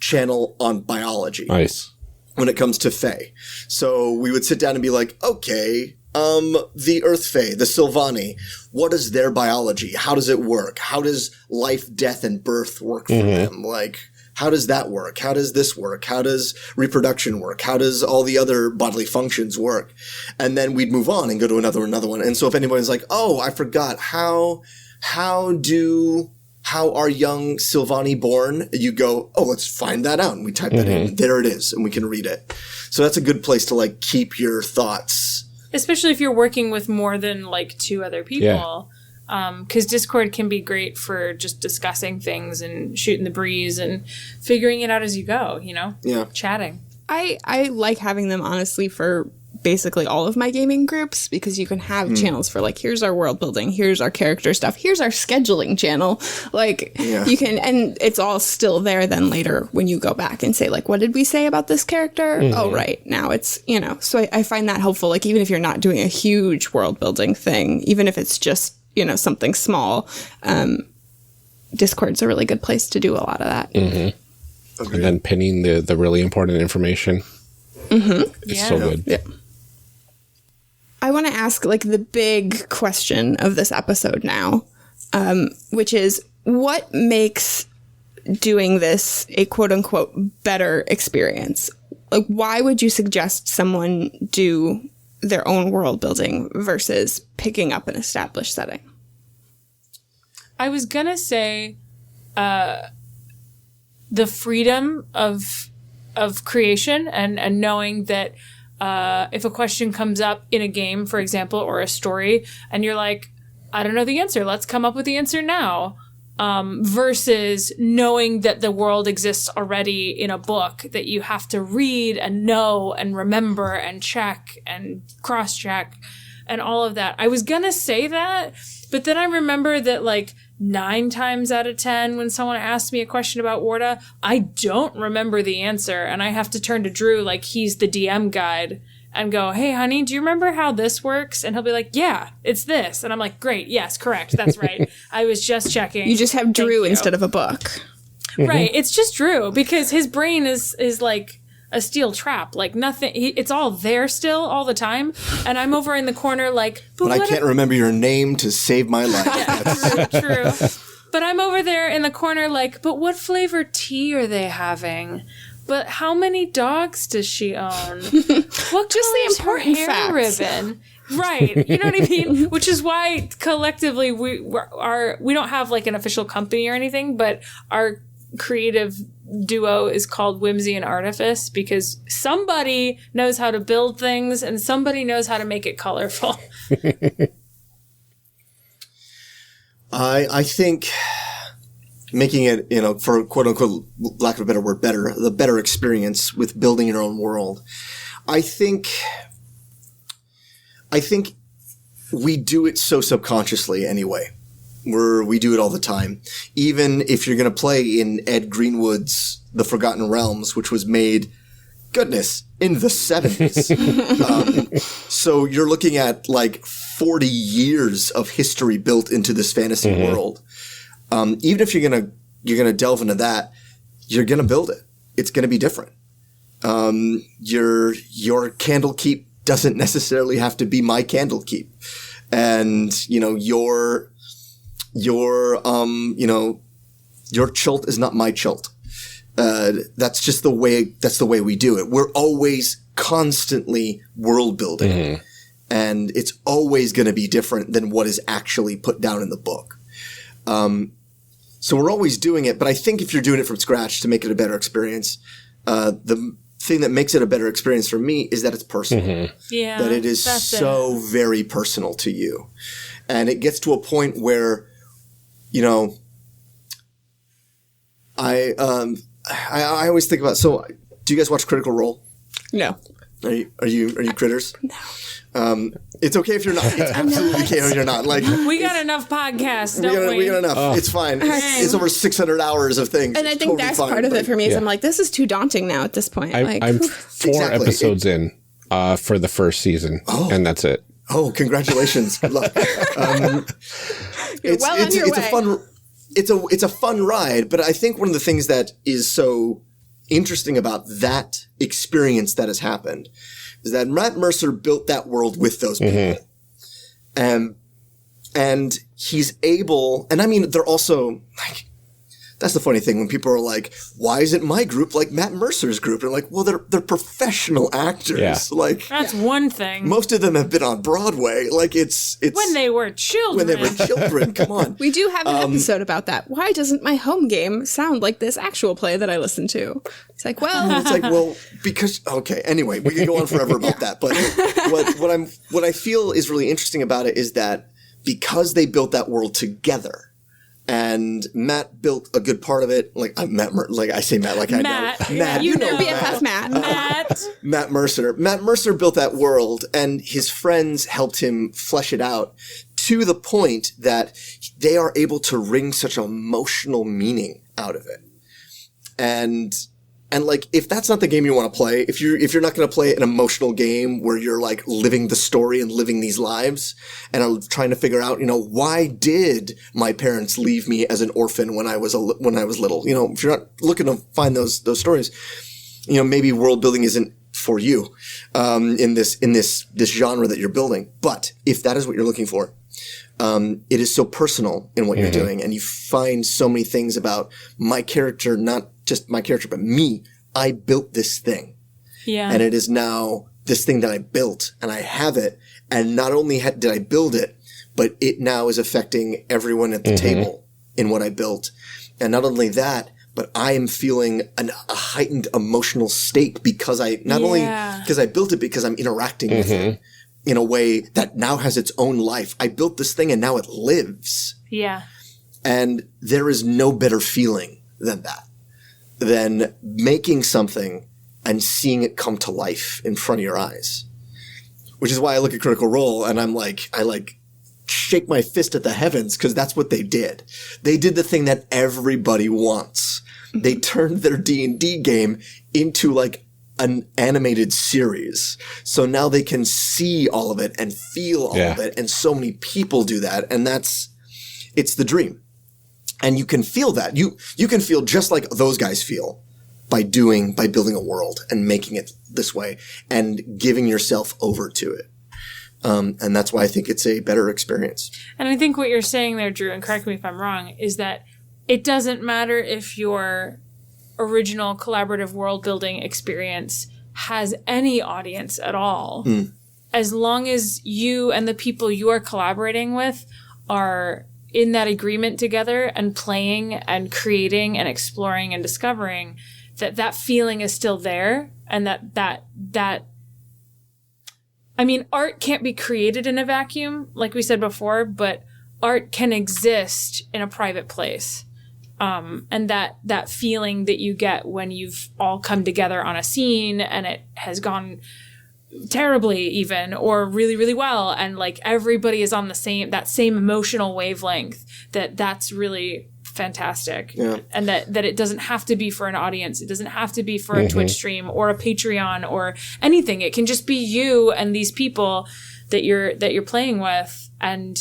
channel on biology. Nice. When it comes to Fae. So we would sit down and be like, okay, the Earth Fae, the Sylvani, what is their biology? How does it work? How does life, death, and birth work for them? Like, how does that work? How does this work? How does reproduction work? How does all the other bodily functions work? And then we'd move on and go to another one. And so if anybody's like, oh, I forgot, how are young Sylvani born? You go, oh, let's find that out. And we type that in. There it is. And we can read it. So that's a good place to like keep your thoughts. Especially if you're working with more than like 2 other people. Because Discord can be great for just discussing things and shooting the breeze and figuring it out as you go, Yeah. Chatting. I like having them, honestly, for basically all of my gaming groups, because you can have channels for like, here's our world building, here's our character stuff, here's our scheduling channel. Like you can, and it's all still there then later when you go back and say like, what did we say about this character? Oh, right. Now it's, so I find that helpful. Like even if you're not doing a huge world building thing, even if it's just, something small, Discord's a really good place to do a lot of that. And then pinning the really important information. It's so good. Yeah. I want to ask like the big question of this episode now, which is what makes doing this a quote unquote better experience? Like, why would you suggest someone do their own world building versus picking up an established setting? I was gonna say the freedom of creation and knowing that if a question comes up in a game, for example, or a story, and you're like, I don't know the answer, let's come up with the answer now. Versus knowing that the world exists already in a book that you have to read and know and remember and check and cross-check and all of that. I was gonna say that, but then I remember that like 9 times out of 10 when someone asks me a question about Warda, I don't remember the answer, and I have to turn to Drew like he's the DM guide and go, hey, honey, do you remember how this works? And he'll be like, yeah, it's this. And I'm like, great, yes, correct, that's right. I was just checking. You just have Drew instead of a book. Right, it's just Drew, because his brain is like a steel trap. Like nothing, it's all there still all the time. And I'm over in the corner like, but I can't remember your name to save my life. Yeah, true. But I'm over there in the corner like, but what flavor tea are they having? But how many dogs does she own? What just the important hair facts. ribbon? Right. You know what I mean? Which is why collectively we don't have like an official company or anything, but our creative duo is called Whimsy and Artifice, because somebody knows how to build things and somebody knows how to make it colorful. I think making it, for quote unquote, lack of a better word, the better experience with building your own world. I think we do it so subconsciously anyway. We do it all the time. Even if you're going to play in Ed Greenwood's The Forgotten Realms, which was made, goodness, in the 70s. So you're looking at like 40 years of history built into this fantasy world. Even if you're gonna delve into that, you're gonna build it. It's gonna be different. Your Candlekeep doesn't necessarily have to be my Candlekeep, and your Chult is not my Chult. That's just the way we do it. We're always constantly world building, and it's always gonna be different than what is actually put down in the book. So we're always doing it, but I think if you're doing it from scratch to make it a better experience, the thing that makes it a better experience for me is that it's personal. Yeah, that it is so very personal to you. And it gets to a point where, I always think about, so do you guys watch Critical Role? No. Are you critters? No. It's okay if you're not. It's absolutely okay if you're not. Like, we got enough podcasts, don't we? We got enough. It's fine. It's over 600 hours of things. And I think that's part of it for me. Is I'm like, this is too daunting now at this point. I'm 4 episodes in for the first season, and that's it. Oh, congratulations! Good luck. It's a fun ride, but I think one of the things that is so interesting about that experience that has happened is that Matt Mercer built that world with those people. And he's able, and I mean, they're also like, that's the funny thing when people are like, why isn't my group like Matt Mercer's group? They're like, well, they're professional actors. Yeah. Like, that's one thing. Most of them have been on Broadway. Like it's when they were children. Come on. We do have an episode about that. Why doesn't my home game sound like this actual play that I listened to? It's like, well, because okay. Anyway, we could go on forever about that. But what I feel is really interesting about it is that because they built that world together. And Matt built a good part of it. Like Matt, like I say Matt, like I know Matt. You know BFF Matt. Matt Mercer. Matt Mercer built that world, and his friends helped him flesh it out to the point that they are able to wring such emotional meaning out of it. And like, if that's not the game you want to play, if you're not going to play an emotional game where you're like living the story and living these lives and are trying to figure out, why did my parents leave me as an orphan when I was little? If you're not looking to find those stories, maybe world building isn't for you, in this genre that you're building. But if that is what you're looking for, it is so personal in what you're doing, and you find so many things about my character, not just my character, but me. I built this thing. Yeah. And it is now this thing that I built, and I have it. And not only did I build it, but it now is affecting everyone at the table in what I built. And not only that, but I am feeling a heightened emotional state because only because I built it, because I'm interacting with it in a way that now has its own life. I built this thing and now it lives. Yeah. And there is no better feeling than that, than making something and seeing it come to life in front of your eyes. Which is why I look at Critical Role and I'm like, I shake my fist at the heavens, because that's what they did. They did the thing that everybody wants. They turned their D&D game into like an animated series. So now they can see all of it and feel all of it. And so many people do that. And it's the dream. And you can feel that. You can feel just like those guys feel by building a world and making it this way and giving yourself over to it. And that's why I think it's a better experience. And I think what you're saying there, Drew, and correct me if I'm wrong, is that it doesn't matter if your original collaborative world building experience has any audience at all. As long as you and the people you are collaborating with are in that agreement together and playing and creating and exploring and discovering, that feeling is still there, and that I mean, art can't be created in a vacuum, like we said before, but art can exist in a private place. And that feeling that you get when you've all come together on a scene and it has gone terribly even, or really, really well, and like everybody is on that same emotional wavelength, that's really fantastic. Yeah. And that it doesn't have to be for an audience. It doesn't have to be for a Twitch stream or a Patreon or anything. It can just be you and these people that you're playing with, and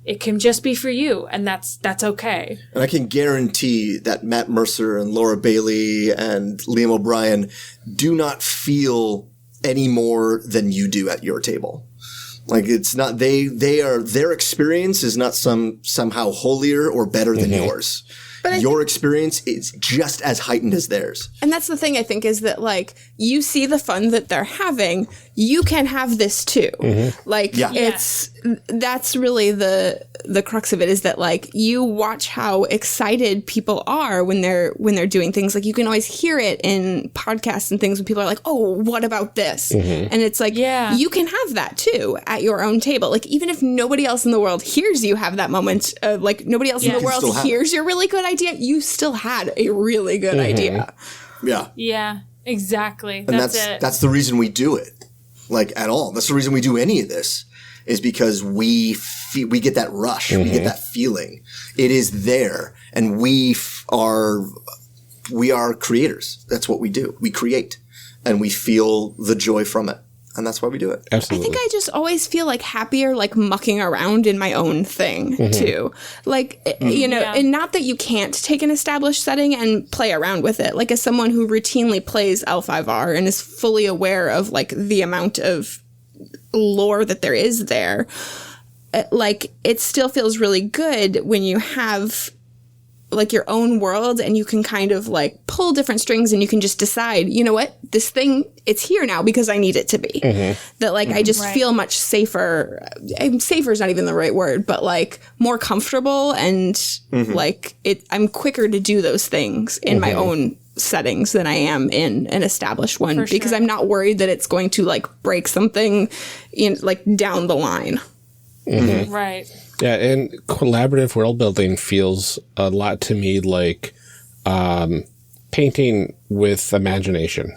it can just be for you, and that's okay. And I can guarantee that Matt Mercer and Laura Bailey and Liam O'Brien do not feel any more than you do at your table. Like, it's not, their experience is not somehow holier or better than yours. But your experience is just as heightened as theirs. And that's the thing, I think, is that, like, you see the fun that they're having, you can have this too. Like, that's really the crux of it, is that, like, you watch how excited people are when they're doing things. Like, you can always hear it in podcasts and things when people are like, oh, what about this? And it's like, you can have that too at your own table. Like, even if nobody else in the world hears you have that moment, like, nobody else in the world hears your really good idea, you still had a really good idea. Yeah, exactly. And that's the reason we do it. Like, at all. That's the reason we do any of this, is because we get that rush. We get that feeling. It is there. And we are creators. That's what we do. We create. And we feel the joy from it. And that's why we do it. Absolutely. I think I just always feel like happier, like mucking around in my own thing too. Like, you know, and not that you can't take an established setting and play around with it. Like, as someone who routinely plays L5R and is fully aware of like the amount of lore that there is there, like, it still feels really good when you have like your own world and you can kind of like pull different strings and you can just decide, you know what, this thing, it's here now because I need it to be. That like, I just feel much safer. Safer is not even the right word, but like more comfortable, and like I'm quicker to do those things in my own settings than I am in an established one, because I'm not worried that it's going to like break something in like down the line. Right. Yeah, and collaborative world building feels a lot to me like painting with imagination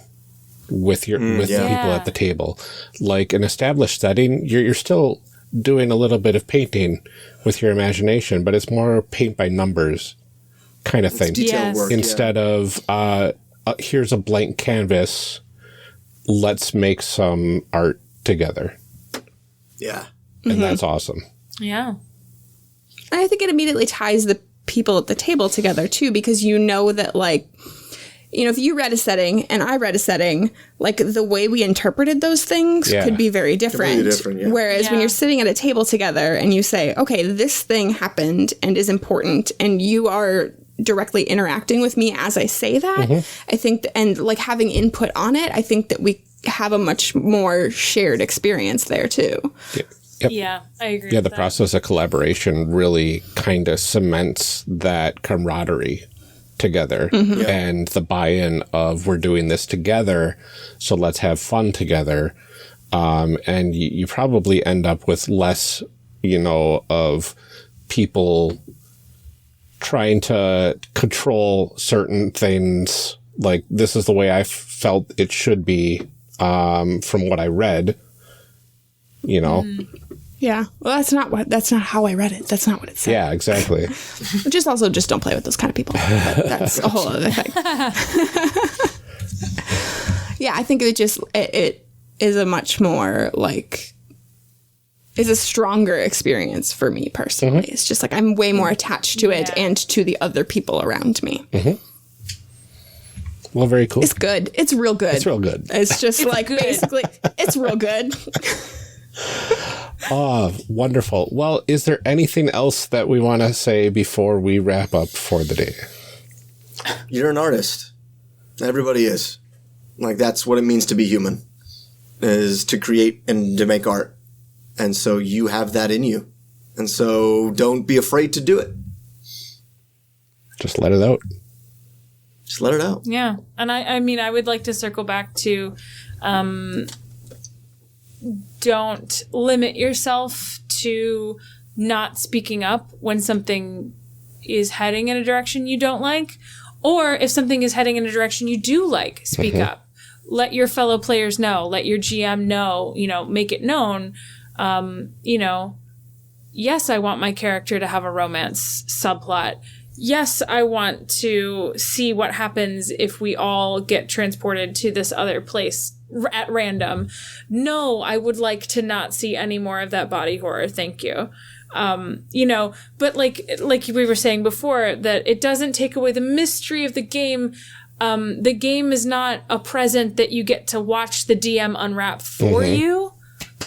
with the people at the table. Like, an established setting, you're still doing a little bit of painting with your imagination, but it's more paint by numbers kind of thing. Detailed work, instead of here's a blank canvas, let's make some art together. Yeah. And that's awesome. Yeah. I think it immediately ties the people at the table together too, because you know that, like, you know, if you read a setting and I read a setting, like, the way we interpreted those things could be very different. Whereas when you're sitting at a table together and you say, okay, this thing happened and is important, and you are directly interacting with me as I say that, I think, and like having input on it, I think that we have a much more shared experience there too. Yep. Yeah, I agree. Yeah, with the that. process of collaboration really kind of cements that camaraderie together and the buy-in of we're doing this together, so let's have fun together. And you probably end up with less, of people trying to control certain things. Like, this is the way I felt it should be from what I read, Yeah. Well, that's not how I read it. That's not what it said. Yeah, exactly. Just also just don't play with those kind of people. But that's a whole other thing. Yeah, I think it is a much more is a stronger experience for me personally. It's just like I'm way more attached to it and to the other people around me. Well, very cool. It's good. It's real good. It's real good. It's just basically, it's real good. Oh, wonderful. Well, is there anything else that we want to say before we wrap up for the day? You're an artist. Everybody is. That's what it means to be human, is to create and to make art. And so you have that in you. And so don't be afraid to do it. Just let it out. Just let it out. Yeah. And I mean, I would like to circle back to don't limit yourself to not speaking up when something is heading in a direction you don't like. Or if something is heading in a direction you do like, speak up. Let your fellow players know. Let your GM know, make it known. Yes, I want my character to have a romance subplot. Yes, I want to see what happens if we all get transported to this other place at random. No, I would like to not see any more of that body horror. Thank you. But like we were saying before, that it doesn't take away the mystery of the game. The game is not a present that you get to watch the DM unwrap for you.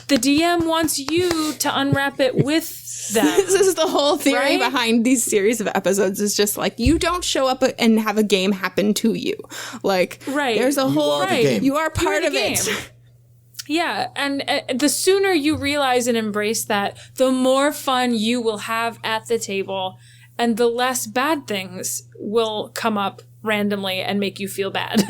The DM wants you to unwrap it with them. This is the whole theory Right? behind these series of episodes. Is just you don't show up and have a game happen to you. Right. There's a whole are the game. You are part You're of the it. game. Yeah, and the sooner you realize and embrace that, the more fun you will have at the table, and the less bad things will come up randomly and make you feel bad.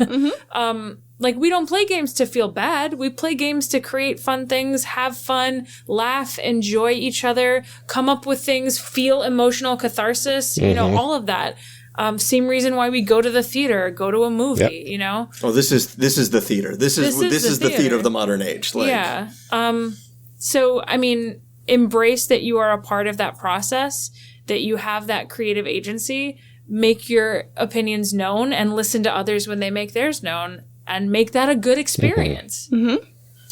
We don't play games to feel bad. We play games to create fun things, have fun, laugh, enjoy each other, come up with things, feel emotional catharsis, all of that. Same reason why we go to the theater, go to a movie, Oh, this is the theater. This is the theater of the modern age. Yeah. So, I mean, embrace that you are a part of that process, that you have that creative agency, make your opinions known and listen to others when they make theirs known, and make that a good experience.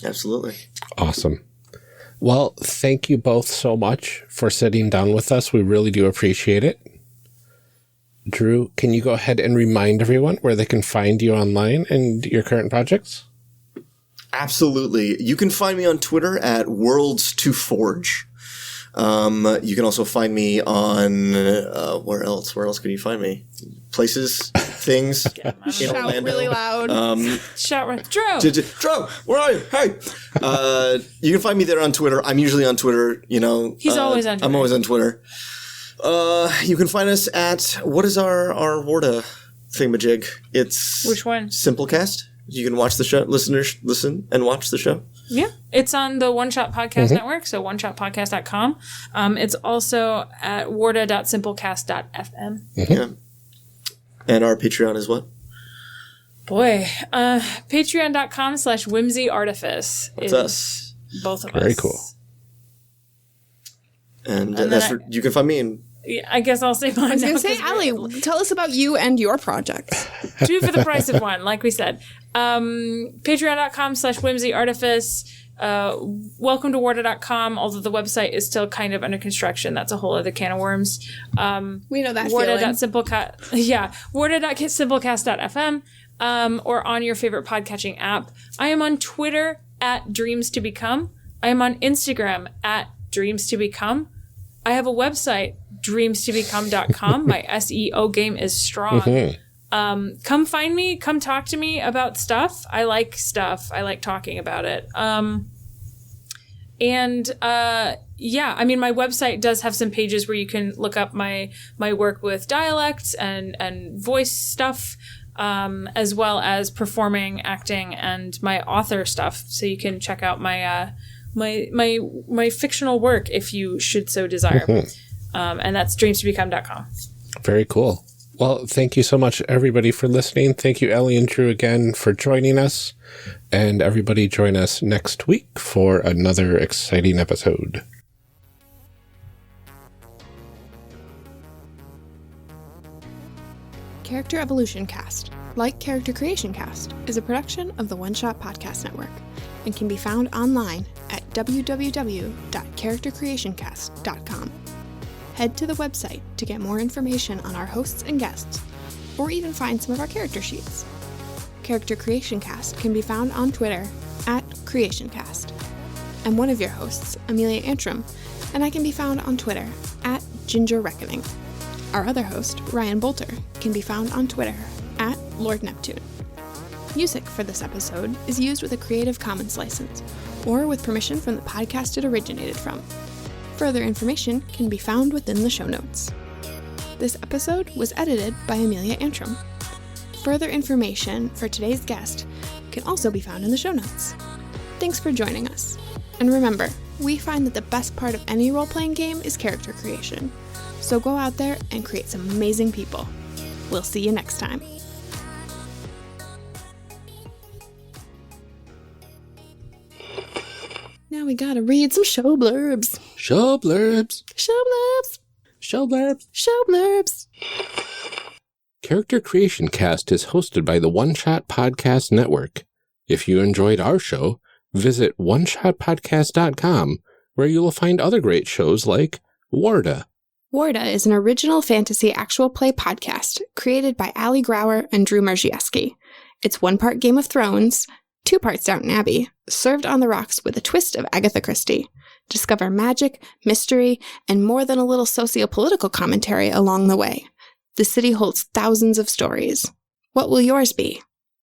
Absolutely. Awesome. Well, thank you both so much for sitting down with us. We really do appreciate it. Drew, can you go ahead and remind everyone where they can find you online and your current projects? Absolutely. You can find me on Twitter at Worlds2Forge. You can also find me on where else? Where else can you find me? Places, things. In Shout Orlando. really loud. Shout right. Drew! Drew, where are you? Hey! You can find me there on Twitter. I'm usually on Twitter, He's always on Twitter. I'm always on Twitter. You can find us at, what is our Warda thingamajig? It's... Which one? Simplecast. You can watch the show, listen and watch the show. Yeah. It's on the One Shot Podcast Network, so oneshotpodcast.com. It's also at warda.simplecast.fm. Yeah. And our Patreon is what? Boy, patreon.com/whimsyartifice. That's us. Both of us. Very cool. And then that's you can find me in... Yeah, I guess I'll say mine I was now. going to say, 'cause we're- Aly, tell us about you and your project. 2 for the price of 1, like we said. Patreon.com/whimsyartifice. Welcome to Warda.com, although the website is still kind of under construction. That's a whole other can of worms. We know that Warda.simplecast.fm, or on your favorite podcatching app. I am on Twitter at Dreams to Become. I am on Instagram at Dreams to Become. I have a website, dreamstobecome.com. My SEO game is strong. come find me, come talk to me about stuff. I like stuff. I like talking about it. Yeah, I mean, my website does have some pages where you can look up my work with dialects and voice stuff, as well as performing, acting, and my author stuff. So you can check out my my fictional work if you should so desire. And that's dreamstobecome.com. Very cool. Well, thank you so much, everybody, for listening. Thank you, Aly and Drew, again, for joining us. And everybody join us next week for another exciting episode. Character Evolution Cast, like Character Creation Cast, is a production of the One Shot Podcast Network and can be found online at www.charactercreationcast.com. Head to the website to get more information on our hosts and guests, or even find some of our character sheets. Character Creation Cast can be found on Twitter at CreationCast. I'm one of your hosts, Amelia Antrim, and I can be found on Twitter at Ginger Reckoning. Our other host, Ryan Boelter, can be found on Twitter at Lord Neptune. Music for this episode is used with a Creative Commons license, or with permission from the podcast it originated from. Further information can be found within the show notes. This episode was edited by Amelia Antrim. Further information for today's guest can also be found in the show notes. Thanks for joining us. And remember, we find that the best part of any role-playing game is character creation. So go out there and create some amazing people. We'll see you next time. Now we gotta read some show blurbs. Show blurbs. Show blurbs. Show blurbs. Show blurbs. Character Creation Cast is hosted by the One Shot Podcast Network. If you enjoyed our show, visit oneshotpodcast.com, where you will find other great shows like Warda. Warda is an original fantasy actual play podcast created by Aly Grauer and Drew Mierzejewski. It's 1 part Game of Thrones, 2 parts Downton Abbey, served on the rocks with a twist of Agatha Christie. Discover magic, mystery, and more than a little socio-political commentary along the way. The city holds thousands of stories. What will yours be?